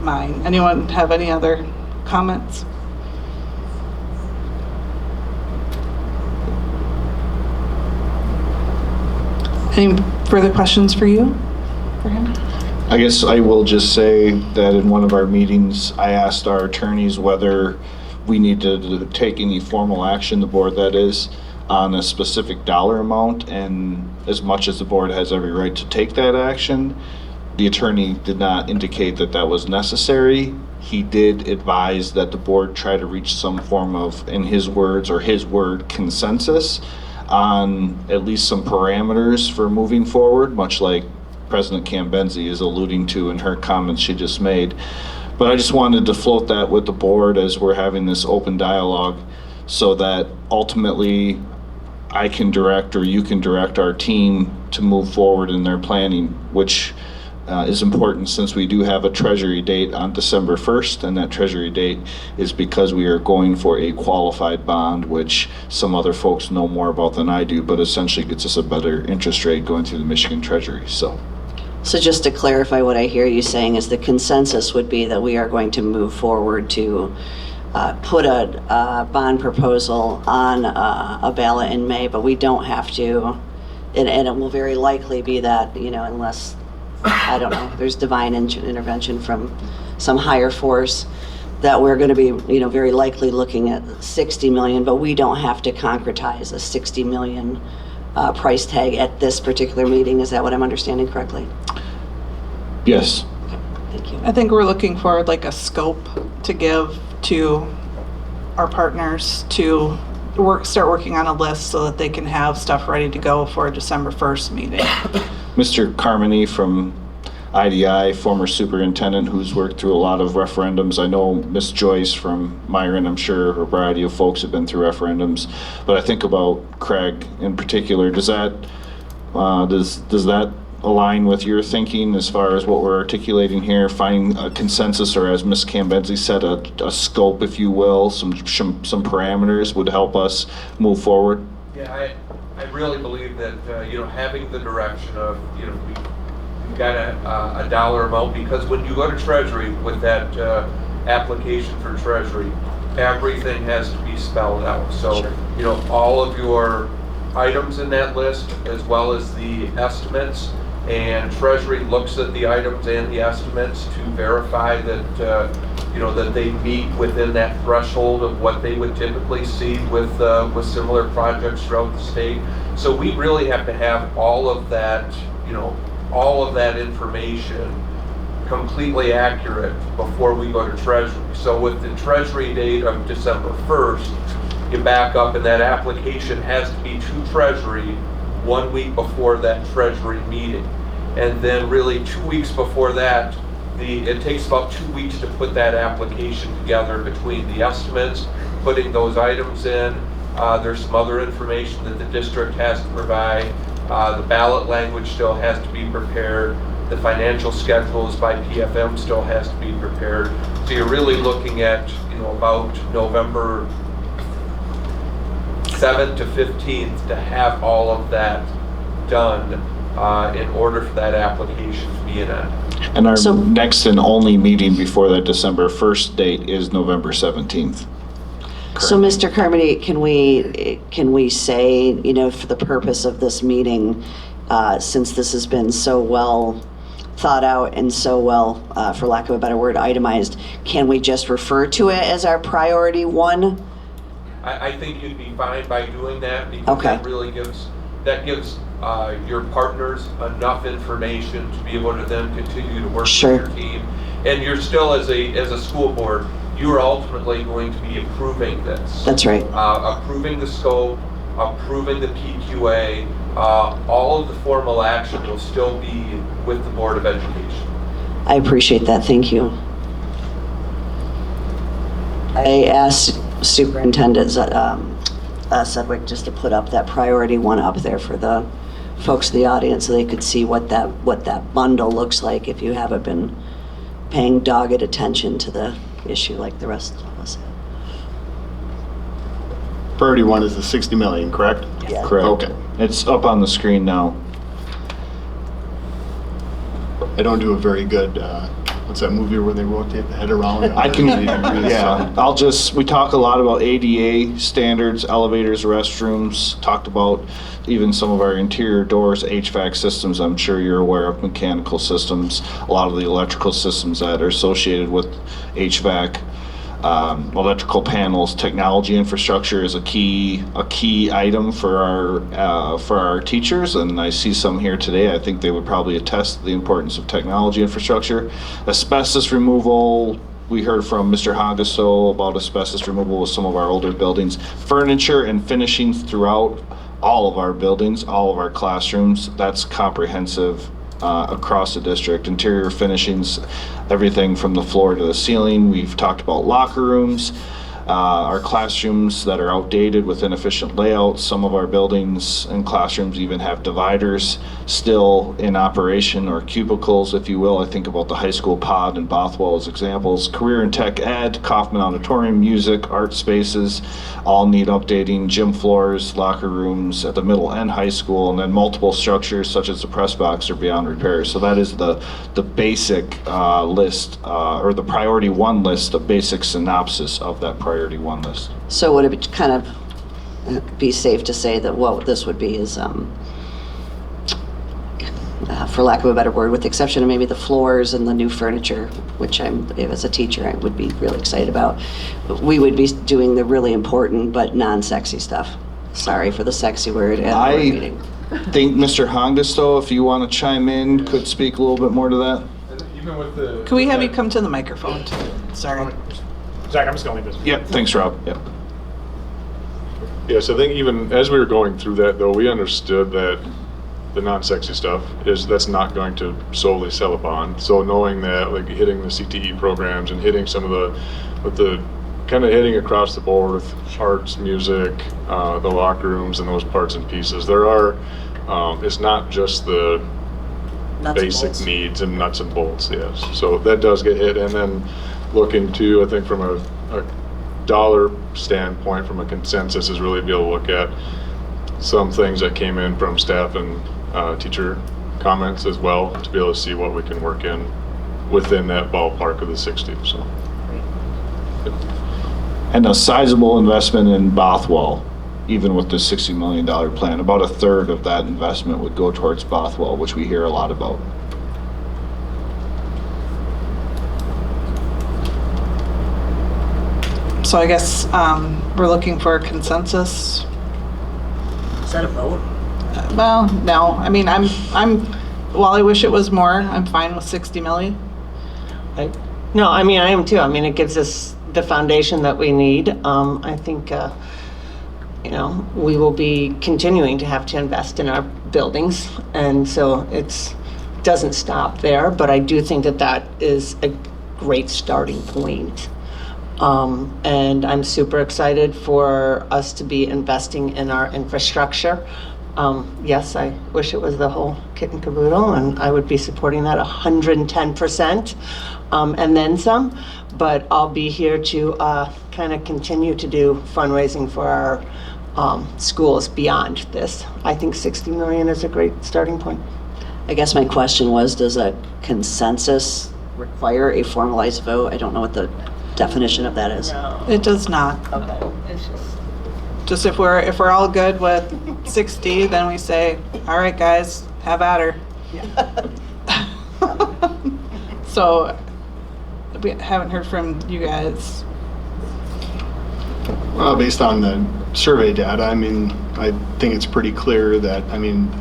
mine. Anyone have any other comments? Any further questions for you? For him?
I guess I will just say that in one of our meetings, I asked our attorneys whether we need to take any formal action, the board that is, on a specific dollar amount, and as much as the board has every right to take that action, the attorney did not indicate that that was necessary. He did advise that the board try to reach some form of, in his words or his word, consensus on at least some parameters for moving forward, much like President Cambenzi is alluding to in her comments she just made. But I just wanted to float that with the board as we're having this open dialogue, so that ultimately I can direct, or you can direct our team to move forward in their planning, which is important since we do have a treasury date on December 1st, and that treasury date is because we are going for a qualified bond, which some other folks know more about than I do, but essentially gets us a better interest rate going through the Michigan Treasury. So
just to clarify, what I hear you saying is the consensus would be that we are going to move forward to put a bond proposal on a ballot in May, but we don't have to and it will very likely be that, unless, I don't know, there's divine intervention from some higher force, that we're going to be, very likely looking at 60 million, but we don't have to concretize a 60 million price tag at this particular meeting. Is that what I'm understanding correctly?
Yes.
Thank you.
I think we're looking for like a scope to give to our partners to start working on a list so that they can have stuff ready to go for a December 1st meeting.
Mr. Carmody from IDI, former superintendent who's worked through a lot of referendums. I know Ms. Joyce from Myron, I'm sure a variety of folks have been through referendums. But I think about Craig in particular. Does that align with your thinking as far as what we're articulating here, finding a consensus, or as Ms. Cambenzi said, a scope, if you will, some parameters would help us move forward?
Yeah, I really believe that, having the direction of, we've got a dollar amount, because when you go to Treasury with that application for Treasury, everything has to be spelled out. So, all of your items in that list, as well as the estimates, and Treasury looks at the items and the estimates to verify that, that they meet within that threshold of what they would typically see with similar projects throughout the state. So we really have to have all of that information completely accurate before we go to Treasury. So with the Treasury date of December 1st, you back up and that application has to be to Treasury 1 week before that Treasury meeting. And then really 2 weeks before that, it takes about 2 weeks to put that application together between the estimates, putting those items in. There's some other information that the district has to provide. The ballot language still has to be prepared. The financial schedules by PFM still has to be prepared. So you're really looking at, about November 7th to 15th to have all of that done in order for that application to be enacted.
And our
So-
next and only meeting before that December 1st date is November 17th.
So, Mr. Carmody, can we say, for the purpose of this meeting, since this has been so well thought out and so well, for lack of a better word, itemized, can we just refer to it as our priority one?
I think you'd be fine by doing that, because
Okay.
that really gives your partners enough information to be able to then continue to work
Sure.
with your team. And you're still, as a school board, you are ultimately going to be approving this.
That's right.
Approving the scope, approving the PQA, all of the formal action will still be with the Board of Education.
I appreciate that. Thank you. I asked Superintendent Sedgwick just to put up that priority one up there for the folks in the audience so they could see what that bundle looks like if you haven't been paying dogged attention to the issue like the rest of us.
Priority one is the 60 million, correct?
Yeah.
Correct.
Okay.
It's up on the screen now.
I don't do a very good, what's that movie where they rotate the head around?
I can, yeah, we talk a lot about ADA standards, elevators, restrooms, talked about even some of our interior doors, HVAC systems. I'm sure you're aware of mechanical systems, a lot of the electrical systems that are associated with HVAC. Electrical panels, technology infrastructure is a key item for our teachers, and I see some here today. I think they would probably attest to the importance of technology infrastructure. Asbestos removal, we heard from Mr. Hagaso about asbestos removal with some of our older buildings. Furniture and finishings throughout all of our buildings, all of our classrooms, that's comprehensive. Across the district, interior finishings, everything from the floor to the ceiling. We've talked about locker rooms, our classrooms that are outdated with inefficient layouts. Some of our buildings and classrooms even have dividers still in operation, or cubicles, if you will. I think about the high school pod and Bothwell as examples. Career and tech ed, Kaufman Auditorium, music, art spaces, all need updating. Gym floors, locker rooms at the middle and high school, and then multiple structures such as the press box are beyond repair. So that is the basic list, or the priority one list, the basic synopsis of that priority one list.
So would it kind of be safe to say that what this would be is for lack of a better word, with the exception of maybe the floors and the new furniture, which as a teacher, I would be really excited about. We would be doing the really important but non-sexy stuff. Sorry for the sexy word at the board meeting.
I think Mr. Hongus, though, if you want to chime in, could speak a little bit more to that.
Even with the.
Can we have you come to the microphone too? Sorry.
Zach, I'm just going to leave this.
Yep, thanks, Rob. Yep.
Yes, I think even as we were going through that, though, we understood that the non-sexy stuff that's not going to solely sell a bond. So knowing that, like hitting the CTE programs and hitting some of the kind of hitting across the board with arts, music, the locker rooms and those parts and pieces. There are, it's not just the basic needs and nuts and bolts, yes. So that does get hit. And then looking to, I think from a dollar standpoint, from a consensus, is really be able to look at some things that came in from staff and teacher comments as well, to be able to see what we can work in within that ballpark of the 60. So.
And a sizable investment in Bothwell, even with the $60 million plan. About a third of that investment would go towards Bothwell, which we hear a lot about.
So I guess we're looking for a consensus.
Is that a vote?
Well, no, I mean, while I wish it was more, I'm fine with 60 million.
No, I mean, I am too. I mean, it gives us the foundation that we need. I think, you know, we will be continuing to have to invest in our buildings. And so it doesn't stop there, but I do think that that is a great starting point. And I'm super excited for us to be investing in our infrastructure. Yes, I wish it was the whole kit and caboodle, and I would be supporting that 110%, and then some. But I'll be here to kind of continue to do fundraising for our schools beyond this. I think 60 million is a great starting point.
I guess my question was, does a consensus require a formalized vote? I don't know what the definition of that is.
No.
It does not.
Okay. It's just.
If we're all good with 60, then we say, all right, guys, have at her. So we haven't heard from you guys.
Well, based on the survey data, I mean, I think it's pretty clear that, I mean,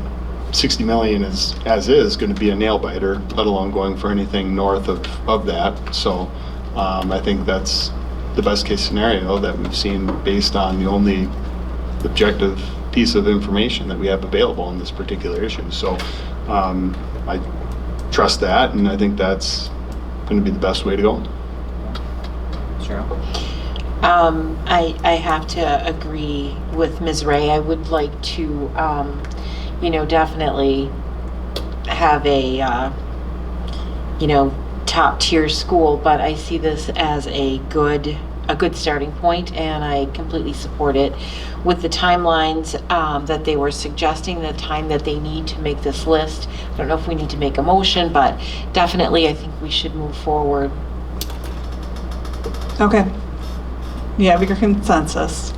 60 million is, as is, going to be a nail biter, let alone going for anything north of that. So I think that's the best case scenario that we've seen based on the only objective piece of information that we have available on this particular issue. So I trust that, and I think that's going to be the best way to go.
True. I have to agree with Ms. Ray. I would like to, definitely have a, top tier school, but I see this as a good starting point, and I completely support it. With the timelines that they were suggesting, the time that they need to make this list, I don't know if we need to make a motion, but definitely I think we should move forward.
Okay. You have your consensus.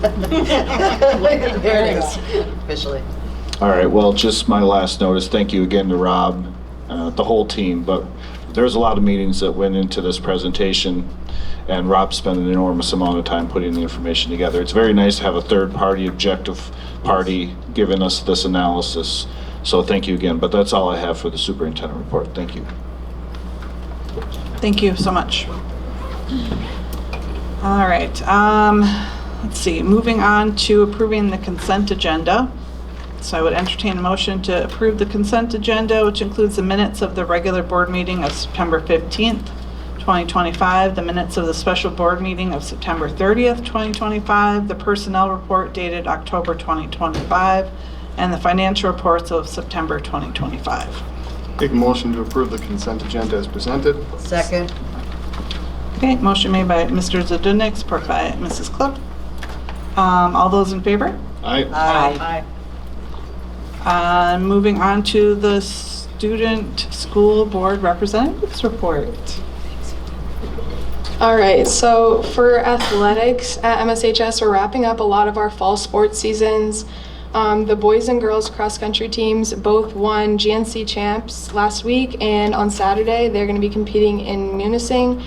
There it is, officially.
All right, well, just my last notice, thank you again to Rob, the whole team, but there's a lot of meetings that went into this presentation, and Rob spent an enormous amount of time putting the information together. It's very nice to have a third-party, objective party giving us this analysis, so thank you again. But that's all I have for the superintendent report. Thank you.
Thank you so much. All right, let's see, moving on to approving the consent agenda. So I would entertain a motion to approve the consent agenda, which includes the minutes of the regular board meeting of September 15th, 2025, the minutes of the special board meeting of September 30th, 2025, the personnel report dated October 2025, and the financial reports of September 2025.
Take a motion to approve the consent agenda as presented.
Second.
Okay, motion made by Mr. Zedunick, support by Mrs. Klipp. All those in favor?
Aye.
Moving on to the student school board representatives report.
All right, so for athletics at MSHS, we're wrapping up a lot of our fall sports seasons. The boys and girls cross-country teams both won GNC champs last week, and on Saturday they're going to be competing in Munising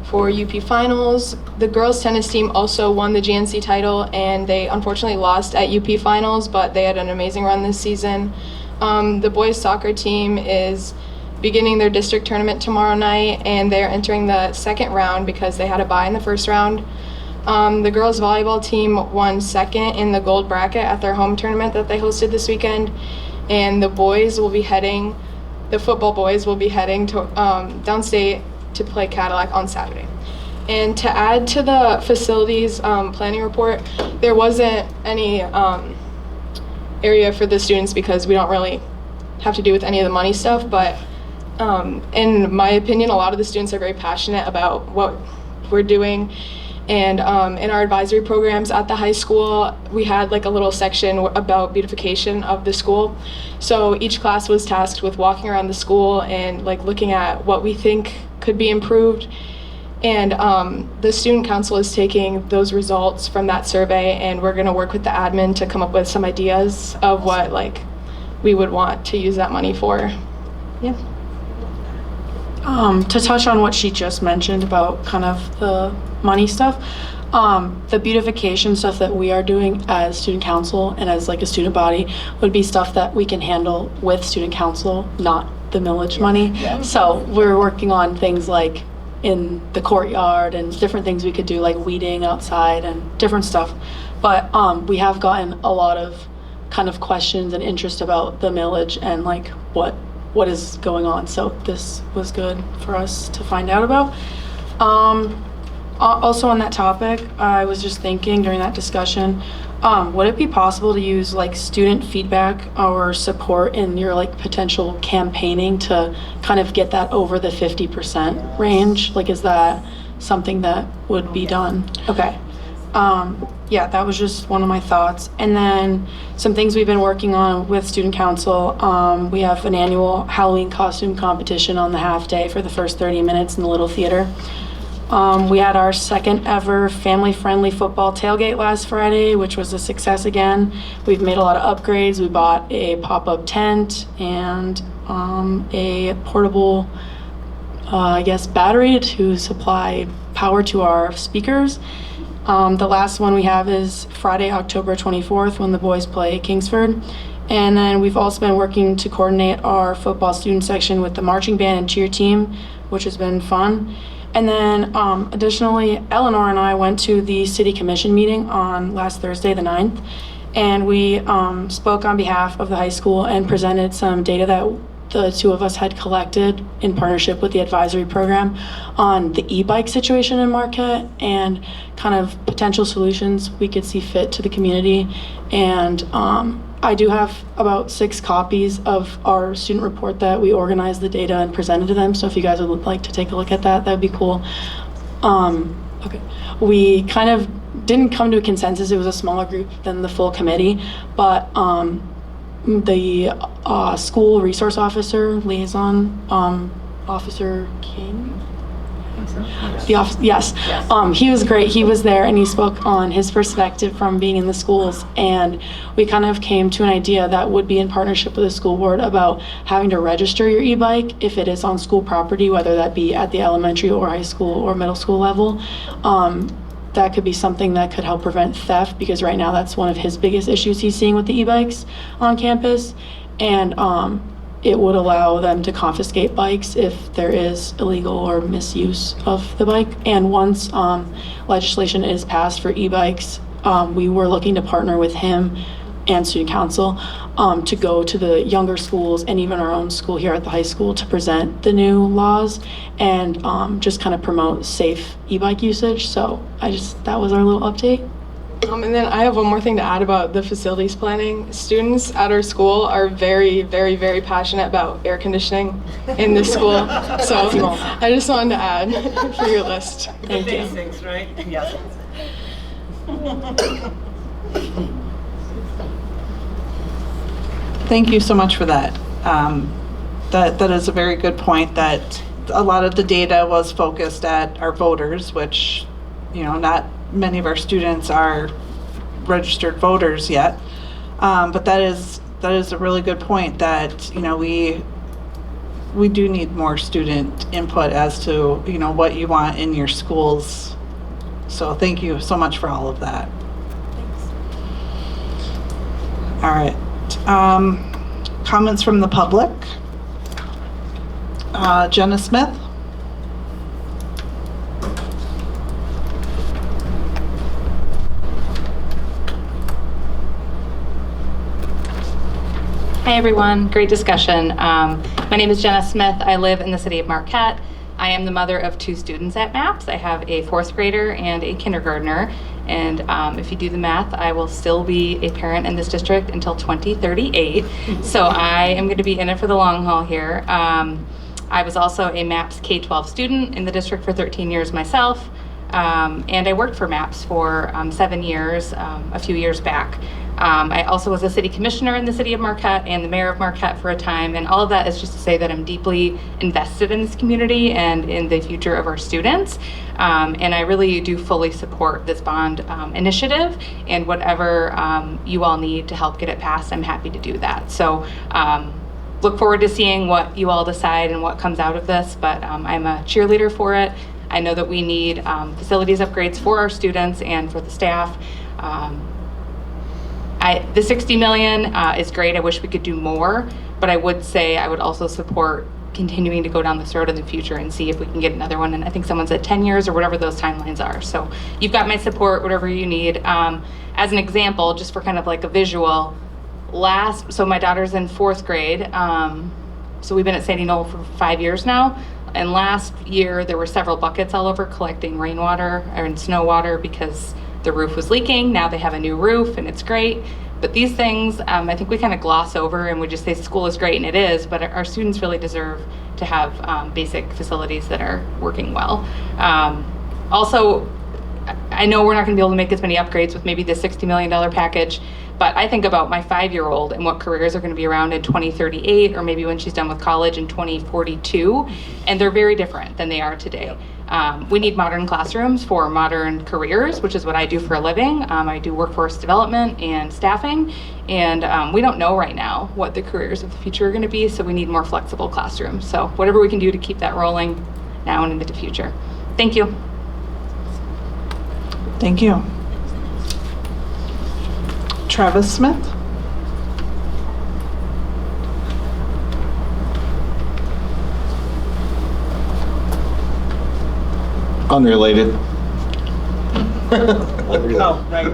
for UP finals. The girls tennis team also won the GNC title, and they unfortunately lost at UP finals, but they had an amazing run this season. The boys soccer team is beginning their district tournament tomorrow night, and they're entering the second round because they had a bye in the first round. The girls volleyball team won second in the gold bracket at their home tournament that they hosted this weekend, and the football boys will be heading to downstate to play Cadillac on Saturday. And to add to the facilities planning report, there wasn't any area for the students because we don't really have to do with any of the money stuff, but in my opinion, a lot of the students are very passionate about what we're doing. And in our advisory programs at the high school, we had like a little section about beautification of the school. So each class was tasked with walking around the school and like looking at what we think could be improved. And the student council is taking those results from that survey, and we're gonna work with the admin to come up with some ideas of what like we would want to use that money for. Yeah.
To touch on what she just mentioned about kind of the money stuff, the beautification stuff that we are doing as student council and as like a student body would be stuff that we can handle with student council, not the millage money. So we're working on things like in the courtyard and different things we could do, like weeding outside and different stuff. But we have gotten a lot of kind of questions and interest about the millage and like what is going on. So this was good for us to find out about. Also on that topic, I was just thinking during that discussion, would it be possible to use like student feedback or support in your like potential campaigning to kind of get that over the 50% range? Like, is that something that would be done? Okay. Yeah, that was just one of my thoughts. And then some things we've been working on with student council. We have an annual Halloween costume competition on the half day for the first 30 minutes in the Little Theater. We had our second ever family-friendly football tailgate last Friday, which was a success again. We've made a lot of upgrades. We bought a pop-up tent and a portable, battery to supply power to our speakers. The last one we have is Friday, October 24th, when the boys play Kingsford. And then we've also been working to coordinate our football student section with the marching band and cheer team, which has been fun. And then additionally, Eleanor and I went to the city commission meeting on last Thursday, the 9th, and we spoke on behalf of the high school and presented some data that the two of us had collected in partnership with the advisory program on the e-bike situation in Marquette and kind of potential solutions we could see fit to the community. And I do have about 6 copies of our student report that we organized the data and presented to them. So if you guys would like to take a look at that, that'd be cool. Okay. We kind of didn't come to a consensus. It was a smaller group than the full committee, but the school resource officer, liaison, Officer King? Yes. He was great. He was there and he spoke on his perspective from being in the schools, and we kind of came to an idea that would be in partnership with the school board about having to register your e-bike if it is on school property, whether that be at the elementary or high school or middle school level. That could be something that could help prevent theft, because right now that's one of his biggest issues he's seeing with the e-bikes on campus. And it would allow them to confiscate bikes if there is illegal or misuse of the bike. And once legislation is passed for e-bikes, we were looking to partner with him and student council to go to the younger schools and even our own school here at the high school to present the new laws and just kind of promote safe e-bike usage. So that was our little update.
And then I have one more thing to add about the facilities planning. Students at our school are very, very, very passionate about air conditioning in this school. So I just wanted to add for your list. Thank you.
Basics, right? Yes.
Thank you so much for that. That is a very good point, that a lot of the data was focused at our voters, which, not many of our students are registered voters yet. But that is a really good point that, you know, we do need more student input as to, you know, what you want in your schools. So thank you so much for all of that. All right. Comments from the public. Jenna Smith.
Hi everyone, great discussion. My name is Jenna Smith. I live in the city of Marquette. I am the mother of 2 students at MAPS. I have a 4th grader and a kindergartner. And if you do the math, I will still be a parent in this district until 2038. So I am going to be in it for the long haul here. I was also a MAPS K-12 student in the district for 13 years myself. And I worked for MAPS for 7 years, a few years back. I also was a city commissioner in the city of Marquette and the mayor of Marquette for a time, and all of that is just to say that I'm deeply invested in this community and in the future of our students. And I really do fully support this bond initiative, and whatever you all need to help get it passed, I'm happy to do that. So look forward to seeing what you all decide and what comes out of this, but I'm a cheerleader for it. I know that we need facilities upgrades for our students and for the staff. The 60 million is great. I wish we could do more, but I would say I would also support continuing to go down this road in the future and see if we can get another one. And I think someone said 10 years or whatever those timelines are. So you've got my support, whatever you need. As an example, just for kind of like a visual, so my daughter's in 4th grade. So we've been at Sandy Knoll for 5 years now. And last year there were several buckets all over collecting rainwater and snow water because the roof was leaking. Now they have a new roof and it's great. But these things, I think we kind of gloss over and we just say school is great, and it is, but our students really deserve to have basic facilities that are working well. Also, I know we're not going to be able to make as many upgrades with maybe the $60 million package, but I think about my 5-year-old and what careers are going to be around in 2038, or maybe when she's done with college in 2042, and they're very different than they are today. We need modern classrooms for modern careers, which is what I do for a living. I do workforce development and staffing, and we don't know right now what the careers of the future are going to be, so we need more flexible classrooms. So whatever we can do to keep that rolling now and into the future. Thank you.
Thank you. Travis Smith.
Unrelated.
Oh, right.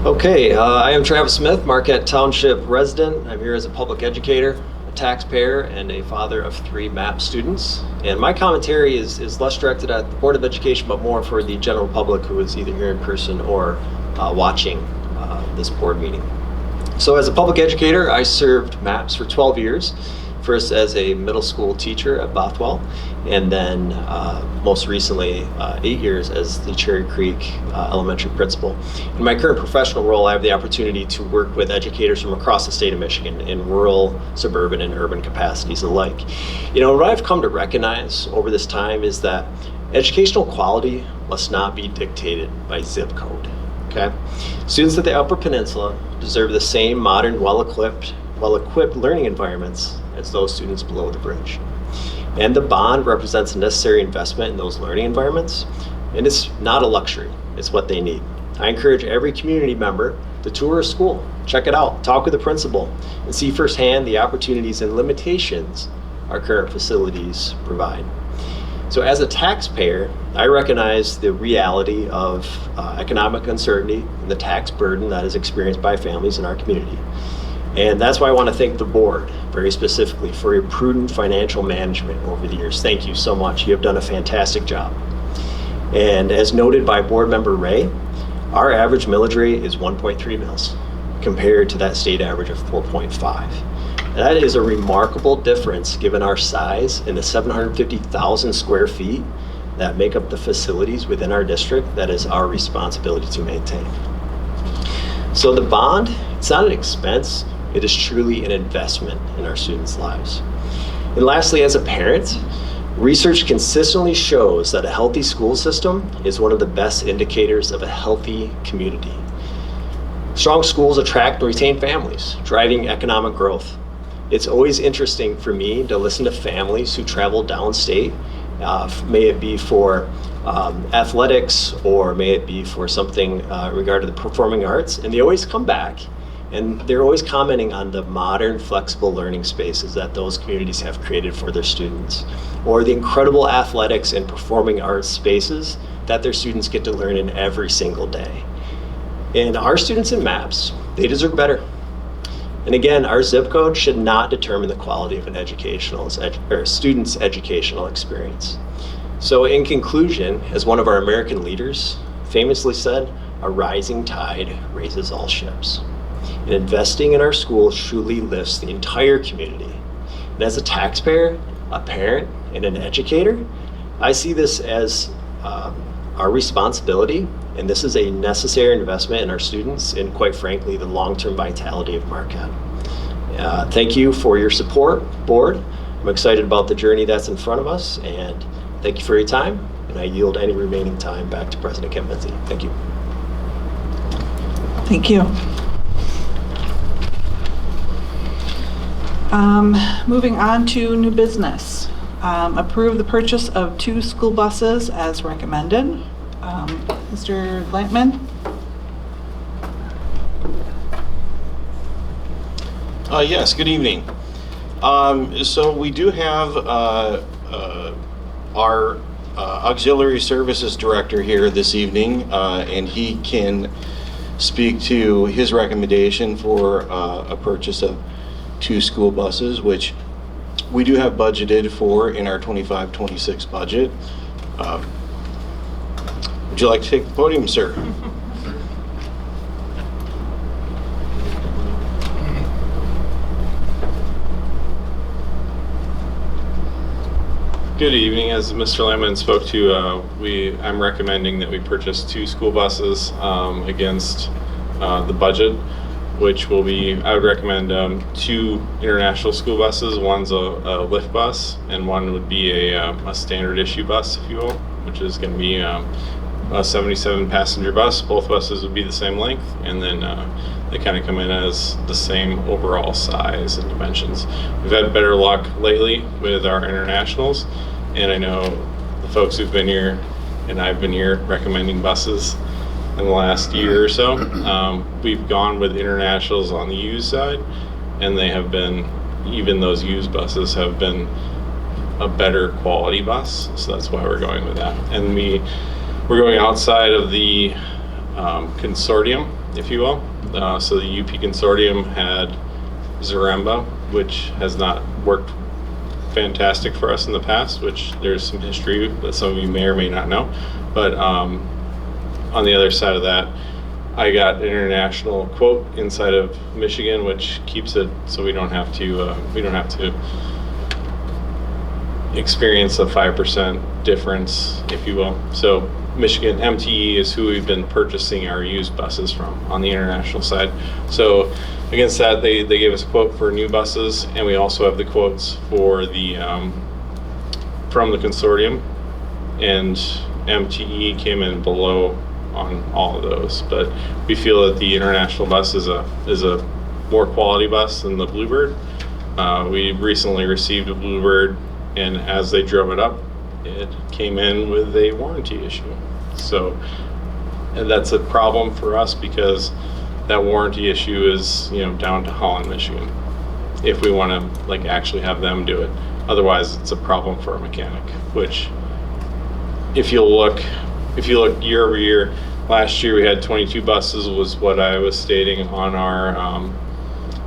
Okay, I am Travis Smith, Marquette Township resident. I'm here as a public educator, a taxpayer, and a father of 3 MAPS students. And my commentary is less directed at the Board of Education, but more for the general public who is either here in person or watching this board meeting. So as a public educator, I served MAPS for 12 years. First as a middle school teacher at Bothwell, and then most recently 8 years as the Cherry Creek elementary principal. In my current professional role, I have the opportunity to work with educators from across the state of Michigan in rural, suburban, and urban capacities alike. You know, what I've come to recognize over this time is that educational quality must not be dictated by zip code, okay? Students at the Upper Peninsula deserve the same modern, well-equipped learning environments as those students below the bridge. And the bond represents a necessary investment in those learning environments, and it's not a luxury, it's what they need. I encourage every community member to tour a school, check it out, talk with the principal, and see firsthand the opportunities and limitations our current facilities provide. So as a taxpayer, I recognize the reality of economic uncertainty and the tax burden that is experienced by families in our community. And that's why I want to thank the board very specifically for your prudent financial management over the years. Thank you so much. You have done a fantastic job. And as noted by board member Ray, our average millage rate is 1.3 mils compared to that state average of 4.5. And that is a remarkable difference given our size and the 750,000 square feet that make up the facilities within our district that is our responsibility to maintain. So the bond, it's not an expense. It is truly an investment in our students' lives. And lastly, as a parent, Research consistently shows that a healthy school system is one of the best indicators of a healthy community. Strong schools attract and retain families, driving economic growth. It's always interesting for me to listen to families who travel downstate, may it be for athletics or may it be for something regarding the performing arts, and they always come back and they're always commenting on the modern flexible learning spaces that those communities have created for their students, or the incredible athletics and performing arts spaces that their students get to learn in every single day. And our students in MAPS, they deserve better. And again, our zip code should not determine the quality of an student's educational experience. So in conclusion, as one of our American leaders famously said, a rising tide raises all ships. And investing in our schools truly lifts the entire community. And as a taxpayer, a parent, and an educator, I see this as our responsibility, and this is a necessary investment in our students and, quite frankly, the long-term vitality of Marquette. Thank you for your support, board. I'm excited about the journey that's in front of us, and thank you for your time, and I yield any remaining time back to President Kent Minzy. Thank you.
Thank you. Moving on to new business. Approve the purchase of 2 school buses as recommended. Mr. Lampman?
Yes, good evening. So we do have our auxiliary services director here this evening, and he can speak to his recommendation for a purchase of 2 school buses, which we do have budgeted for in our 25-26 budget. Would you like to take the podium, sir?
Good evening. As Mr. Lampman spoke to, I'm recommending that we purchase 2 school buses against the budget, which will be, I would recommend 2 international school buses. One's a lift bus, and one would be a standard issue bus, if you will, which is going to be a 77 passenger bus. Both buses would be the same length, and then they kind of come in as the same overall size and dimensions. We've had better luck lately with our internationals, and I know the folks who've been here, and I've been here recommending buses in the last year or so. We've gone with internationals on the used side, and they have been, even those used buses have been a better quality bus, so that's why we're going with that. And we're going outside of the consortium, if you will. So the UP consortium had Zaremba, which has not worked fantastic for us in the past, which there's some history that some of you may or may not know. But on the other side of that, I got an international quote inside of Michigan, which keeps it so we don't have to experience a 5% difference, if you will. So Michigan MTE is who we've been purchasing our used buses from on the international side. So against that, they gave us a quote for new buses, and we also have the quotes for the from the consortium, and MTE came in below on all of those. But we feel that the international bus is a more quality bus than the Bluebird. We recently received a Bluebird, and as they drove it up, it came in with a warranty issue. So, and that's a problem for us because that warranty issue is, down to Holland, Michigan, if we want to like actually have them do it. Otherwise, it's a problem for a mechanic, which if you look year over year, last year we had 22 buses was what I was stating on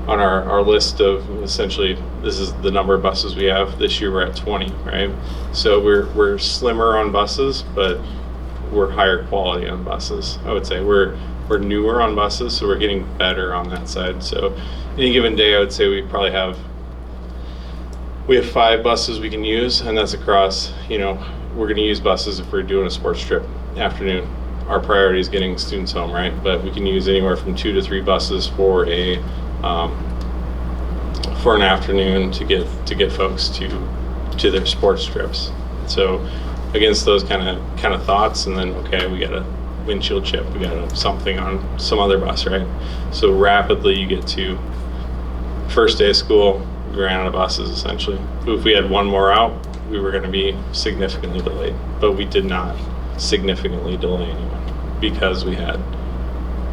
our list of, essentially this is the number of buses we have. This year we're at 20, right? So we're slimmer on buses, but we're higher quality on buses. I would say we're newer on buses, so we're getting better on that side. So any given day, I would say we have 5 buses we can use, and that's across, we're going to use buses if we're doing a sports trip afternoon. Our priority is getting students home, right? But we can use anywhere from 2 to 3 buses for an afternoon to get folks to to their sports trips. So against those kind of thoughts, and then okay, we got a windshield chip, we got something on some other bus, right? So rapidly you get to first day of school, we ran out of buses essentially. If we had one more out, we were going to be significantly delayed, but we did not significantly delay anyone because we had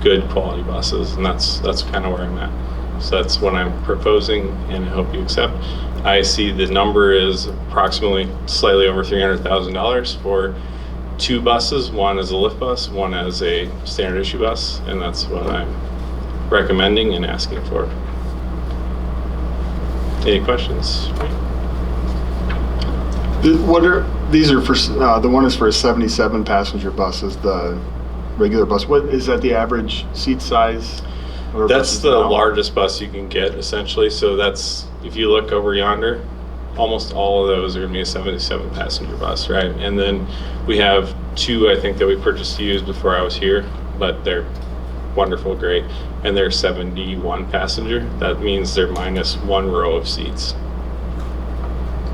good quality buses, and that's kind of where I'm at. So that's what I'm proposing, and I hope you accept. I see the number is approximately slightly over $300,000 for 2 buses. One is a lift bus, one as a standard issue bus, and that's what I'm recommending and asking for. Any questions?
These are for, the one is for a 77 passenger buses, the regular bus. What, is that the average seat size?
That's the largest bus you can get essentially. So that's, if you look over yonder, almost all of those are going to be a 77 passenger bus, right? And then we have 2, I think, that we purchased used before I was here, but they're wonderful, great. And they're 71 passenger. That means they're minus 1 row of seats.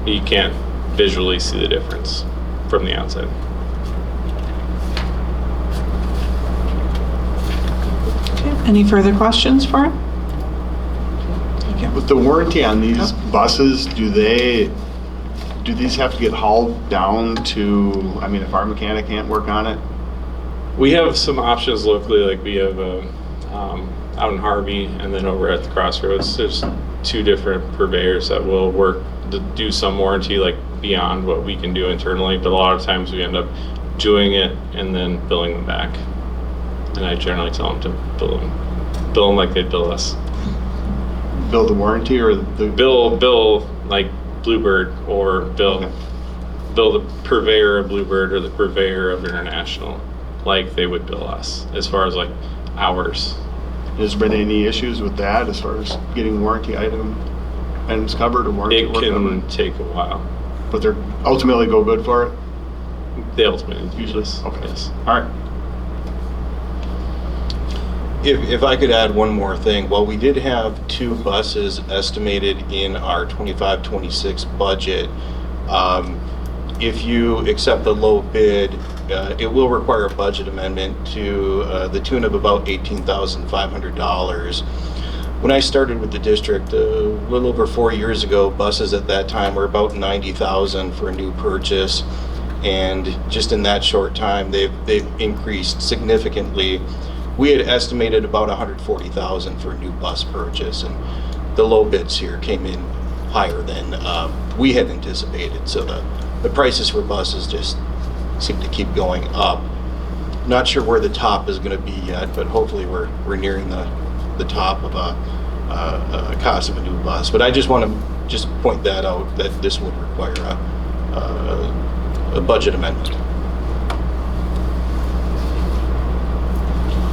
You can't visually see the difference from the outside.
Any further questions for him?
With the warranty on these buses, do these have to get hauled down to, I mean, if our mechanic can't work on it?
We have some options locally, like we have out in Harvey and then over at the Crossroads, there's 2 different purveyors that will work to do some warranty, like beyond what we can do internally, but a lot of times we end up doing it and then billing them back. And I generally tell them to bill them like they'd bill us.
Bill the warranty or the
bill like Bluebird, or bill the purveyor of Bluebird or the purveyor of International like they would bill us as far as like hours.
Has there been any issues with that as far as getting warranty items covered or warranty
It
work
can
covered?
take a while.
But they're ultimately go good for it?
They ultimately
Usually. Okay.
Yes.
All right.
If I could add one more thing, well, we did have 2 buses estimated in our 25-26 budget. If you accept the low bid, it will require a budget amendment to the tune of about $18,500. When I started with the district a little over 4 years ago, buses at that time were about $90,000 for a new purchase, and just in that short time, they've increased significantly. We had estimated about $140,000 for a new bus purchase, and the low bids here came in higher than we had anticipated. So the prices for buses just seem to keep going up. Not sure where the top is going to be yet, but hopefully we're nearing the top of a cost of a new bus. But I just want to just point that out, that this would require a budget amendment.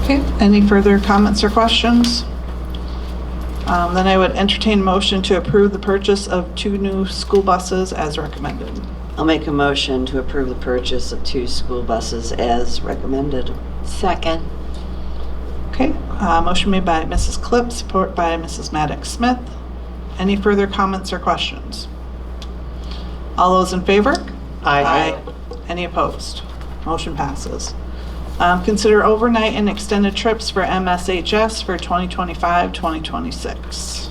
Okay, any further comments or questions? Then I would entertain a motion to approve the purchase of 2 new school buses as recommended.
I'll make a motion to approve the purchase of 2 school buses as recommended.
Second.
Okay, motion made by Mrs. Klipp, support by Mrs. Maddox Smith. Any further comments or questions? All those in favor?
Aye.
Any opposed? Motion passes. Consider overnight and extended trips for MSHS for 2025-2026.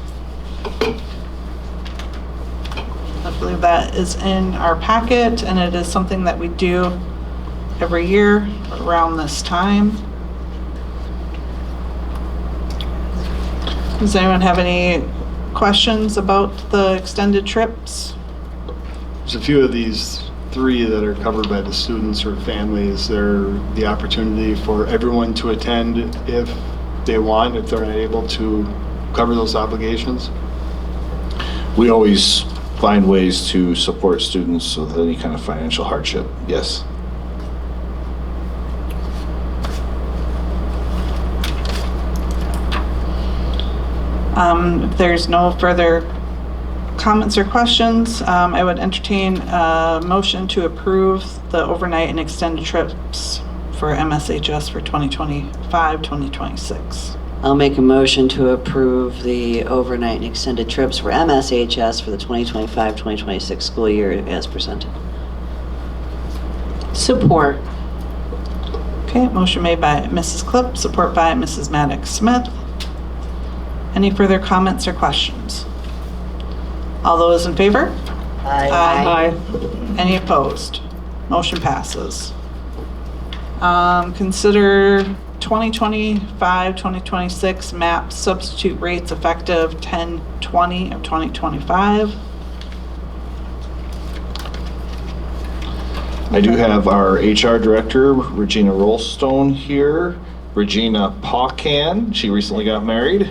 I believe that is in our packet, and it is something that we do every year around this time. Does anyone have any questions about the extended trips?
There's a few of these 3 that are covered by the students or families. Is there the opportunity for everyone to attend if they want, if they're not able to cover those obligations?
We always find ways to support students with any kind of financial hardship, yes.
If there's no further comments or questions, I would entertain a motion to approve the overnight and extended trips for MSHS for 2025-2026.
I'll make a motion to approve the overnight and extended trips for MSHS for the 2025-2026 school year as presented.
Support.
Okay, motion made by Mrs. Klipp, support by Mrs. Maddox Smith. Any further comments or questions? All those in favor? Aye. Any opposed? Motion passes. Consider 2025-2026 MAP substitute rates effective 10/20 of 2025.
I do have our HR director, Regina Rollstone, here. Regina Paucan, she recently got married,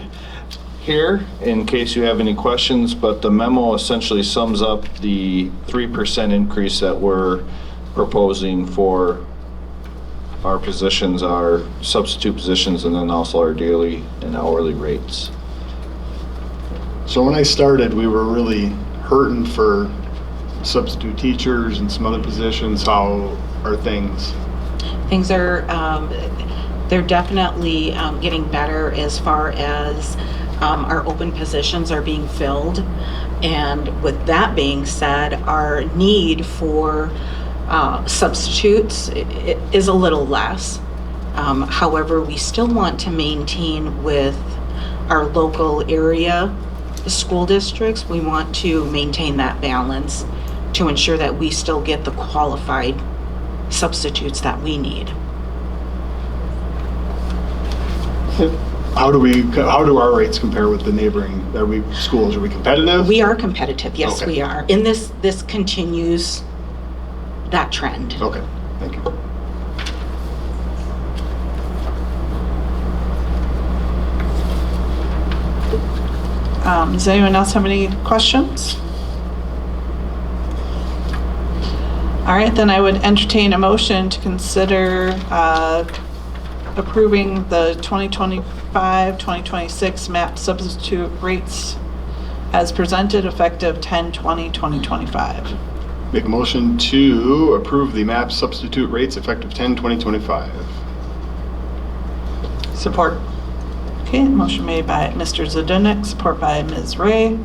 here in case you have any questions, but the memo essentially sums up the 3% increase that we're proposing for our positions, our substitute positions, and then also our daily and hourly rates.
So when I started, we were really hurting for substitute teachers and some other positions. How are things?
Things are, they're definitely getting better as far as our open positions are being filled. And with that being said, our need for substitutes is a little less. However, we still want to maintain with our local area school districts, we want to maintain that balance to ensure that we still get the qualified substitutes that we need.
How do our rates compare with the neighboring schools? Are we competitive?
We are competitive, yes,
Okay.
we are. And this continues that trend.
Okay, thank you.
Does anyone else have any questions? All right, then I would entertain a motion to consider approving the 2025-2026 MAP substitute rates as presented effective 10/20/2025.
Make a motion to approve the MAP substitute rates effective 10/20/25.
Support. Okay, motion made by Mr. Zadunik, support by Ms. Ray.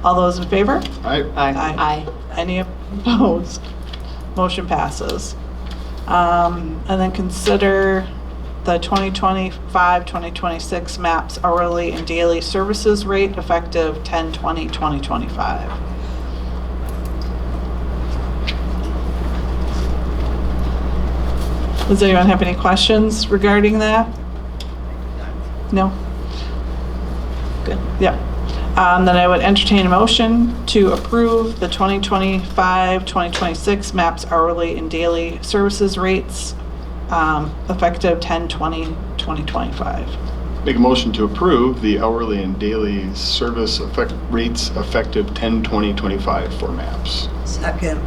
All those in favor?
Aye.
Aye.
Any opposed? Motion passes. And then consider the 2025-2026 MAPS hourly and daily services rate effective 10/20/2025. Does anyone have any questions regarding that? No? Good. Yeah. Then I would entertain a motion to approve the 2025-2026 MAPS hourly and daily services rates effective 10/20/2025.
Make a motion to approve the hourly and daily service rates effective 10/20/25 for MAPS.
Second.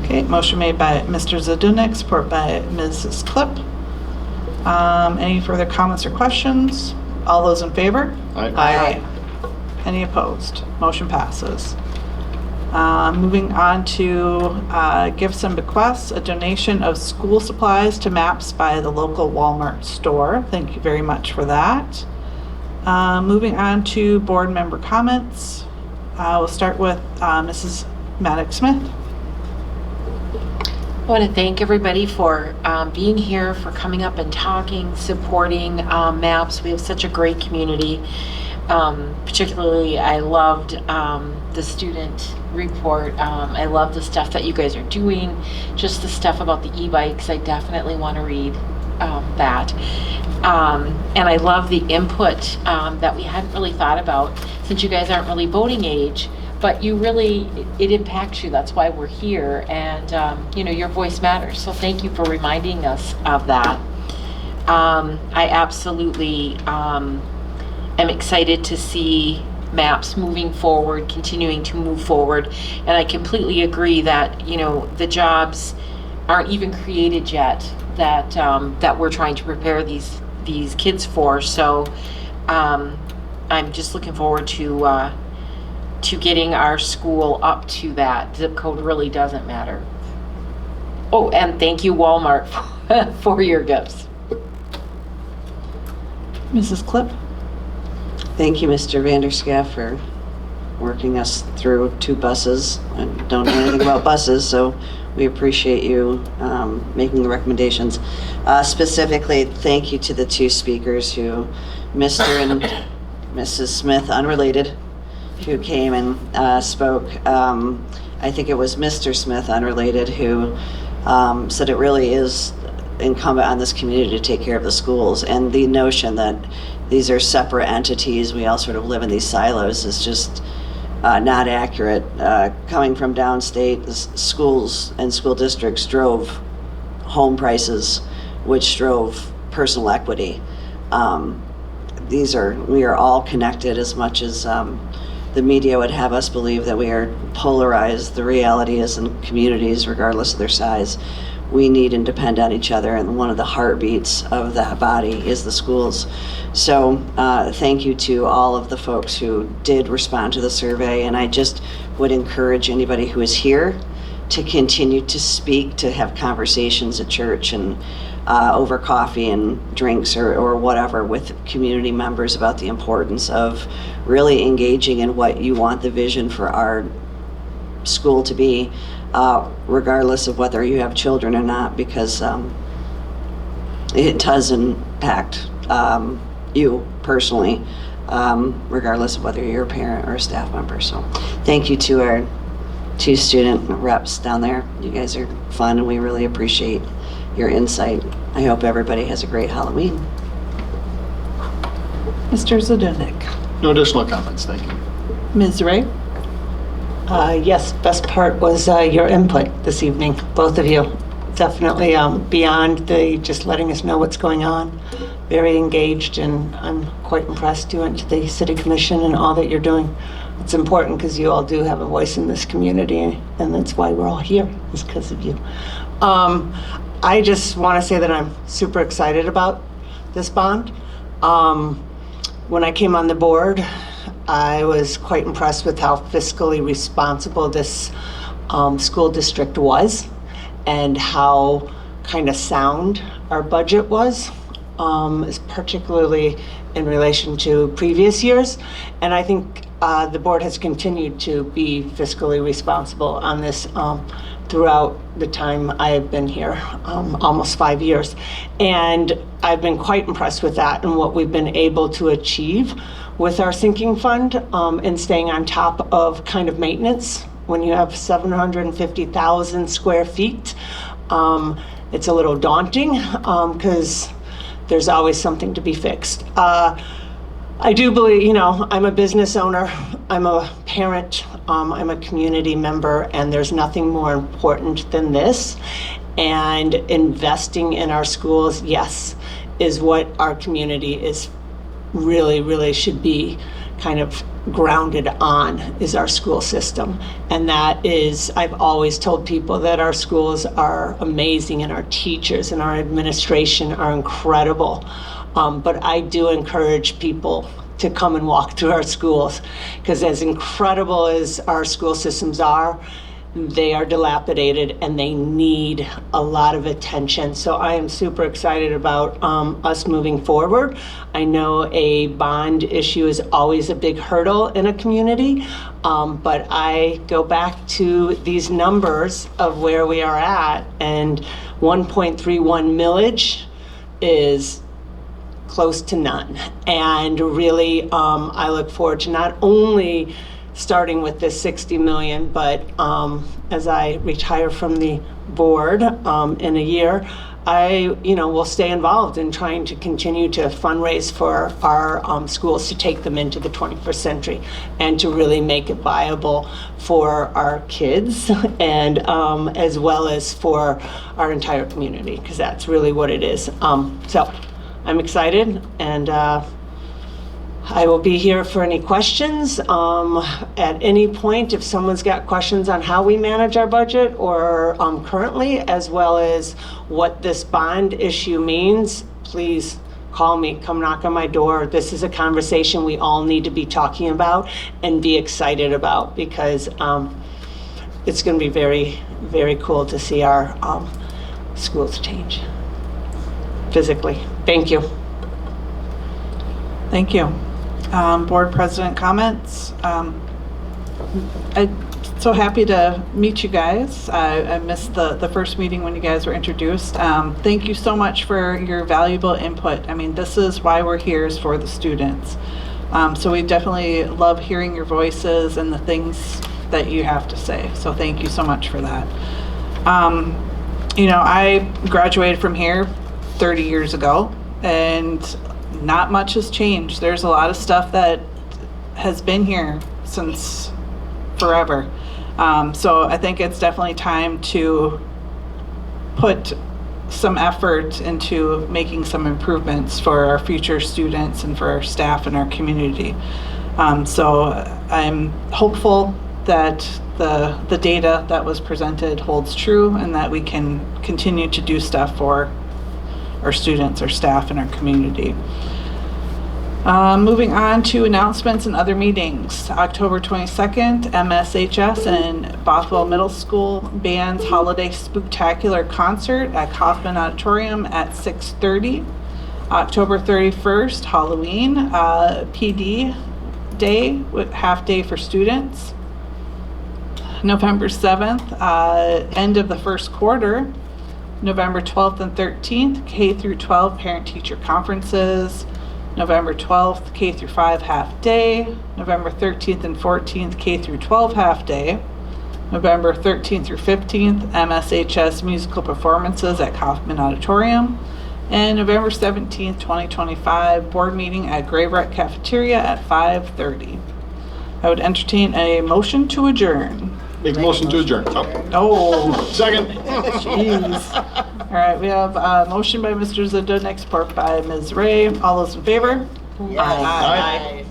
Okay, motion made by Mr. Zadunik, support by Mrs. Klipp. Any further comments or questions? All those in favor?
Aye.
Any opposed? Motion passes. Moving on to gifts and bequests, a donation of school supplies to MAPS by the local Walmart store. Thank you very much for that. Moving on to board member comments. We'll start with Mrs. Maddox Smith.
I want to thank everybody for being here, for coming up and talking, supporting MAPS. We have such a great community. Particularly, I loved the student report. I love the stuff that you guys are doing, just the stuff about the e-bikes. I definitely want to read that. And I love the input that we hadn't really thought about, since you guys aren't really voting age, but you really, it impacts you. That's why we're here, and your voice matters. So thank you for reminding us of that. I absolutely am excited to see MAPS moving forward, continuing to move forward, and I completely agree that the jobs aren't even created yet that we're trying to prepare these kids for. So I'm just looking forward to getting our school up to that. Zip code really doesn't matter. Oh, and thank you, Walmart, for your gifts.
Mrs. Klipp?
Thank you, Mr. Vanderschaff, for working us through 2 buses. I don't know anything about buses, so we appreciate you making the recommendations. Specifically, thank you to the 2 speakers who, Mr. and Mrs. Smith, unrelated, who came and spoke. I think it was Mr. Smith, unrelated, who said it really is incumbent on this community to take care of the schools, and the notion that these are separate entities, we all sort of live in these silos, is just not accurate. Coming from downstate, the schools and school districts drove home prices, which drove personal equity. We are all connected, as much as the media would have us believe that we are polarized. The reality is, in communities, regardless of their size, we need and depend on each other, and one of the heartbeats of that body is the schools. So thank you to all of the folks who did respond to the survey, and I just would encourage anybody who is here to continue to speak, to have conversations at church and over coffee and drinks or whatever with community members about the importance of really engaging in what you want the vision for our school to be, regardless of whether you have children or not, because it does impact you personally, regardless of whether you're a parent or a staff member. So thank you to our 2 student reps down there. You guys are fun, and we really appreciate your insight. I hope everybody has a great Halloween.
Mr. Zdunek?
No additional comments, thank you.
Ms. Ray?
Yes, best part was your input this evening, both of you. Definitely beyond the just letting us know what's going on. Very engaged, and I'm quite impressed. You went to the City Commission and all that you're doing. It's important because you all do have a voice in this community, and that's why we're all here, is because of you. I just want to say that I'm super excited about this bond. When I came on the board, I was quite impressed with how fiscally responsible this school district was, and how kind of sound our budget was, particularly in relation to previous years. And I think the board has continued to be fiscally responsible on this throughout the time I have been here, almost 5 years. And I've been quite impressed with that and what we've been able to achieve with our sinking fund, and staying on top of kind of maintenance. When you have 750,000 square feet, it's a little daunting because there's always something to be fixed. I do believe, I'm a business owner, I'm a parent, I'm a community member, and there's nothing more important than this. And investing in our schools, yes, is what our community is really should be kind of grounded on, is our school system. And that is, I've always told people that our schools are amazing, and our teachers and our administration are incredible. But I do encourage people to come and walk through our schools, because as incredible as our school systems are, they are dilapidated and they need a lot of attention. So I am super excited about us moving forward. I know a bond issue is always a big hurdle in a community, but I go back to these numbers of where we are at, and 1.31 millage is close to none. And really, I look forward to not only starting with this 60 million, but as I retire from the board in a year, I will stay involved in trying to continue to fundraise for our schools to take them into the 21st century and to really make it viable for our kids and as well as for our entire community, because that's really what it is. So I'm excited, and I will be here for any questions. At any point, if someone's got questions on how we manage our budget or currently, as well as what this bond issue means, please call me, come knock on my door. This is a conversation we all need to be talking about and be excited about, because it's going to be very, very cool to see our schools change physically. Thank you.
Thank you. Board President comments. I'm so happy to meet you guys. I missed the first meeting when you guys were introduced. Thank you so much for your valuable input. I mean, this is why we're here, is for the students. So we definitely love hearing your voices and the things that you have to say. So thank you so much for that. You know, I graduated from here 30 years ago, and not much has changed. There's a lot of stuff that has been here since forever. So I think it's definitely time to put some effort into making some improvements for our future students and for our staff and our community. So I'm hopeful that the data that was presented holds true and that we can continue to do stuff for our students, our staff, and our community. Moving on to announcements and other meetings. October 22nd, MSHS and Bothwell Middle School Band's Holiday Spooktacular Concert at Kaufman Auditorium at 6:30. October 31st, Halloween, PD Day, with half day for students. November 7th, end of the first quarter. November 12th and 13th, K through 12 parent-teacher conferences. November 12th, K through 5 half day. November 13th and 14th, K through 12 half day. November 13th through 15th, MSHS musical performances at Kaufman Auditorium. And November 17th, 2025, board meeting at Gray Wreck Cafeteria at 5:30. I would entertain a motion to adjourn.
Make a motion to adjourn.
Oh.
Second.
Jeez. All right, we have a motion by Mr. Zdunek, support by Ms. Ray. All those in favor?
Yes.
Aye.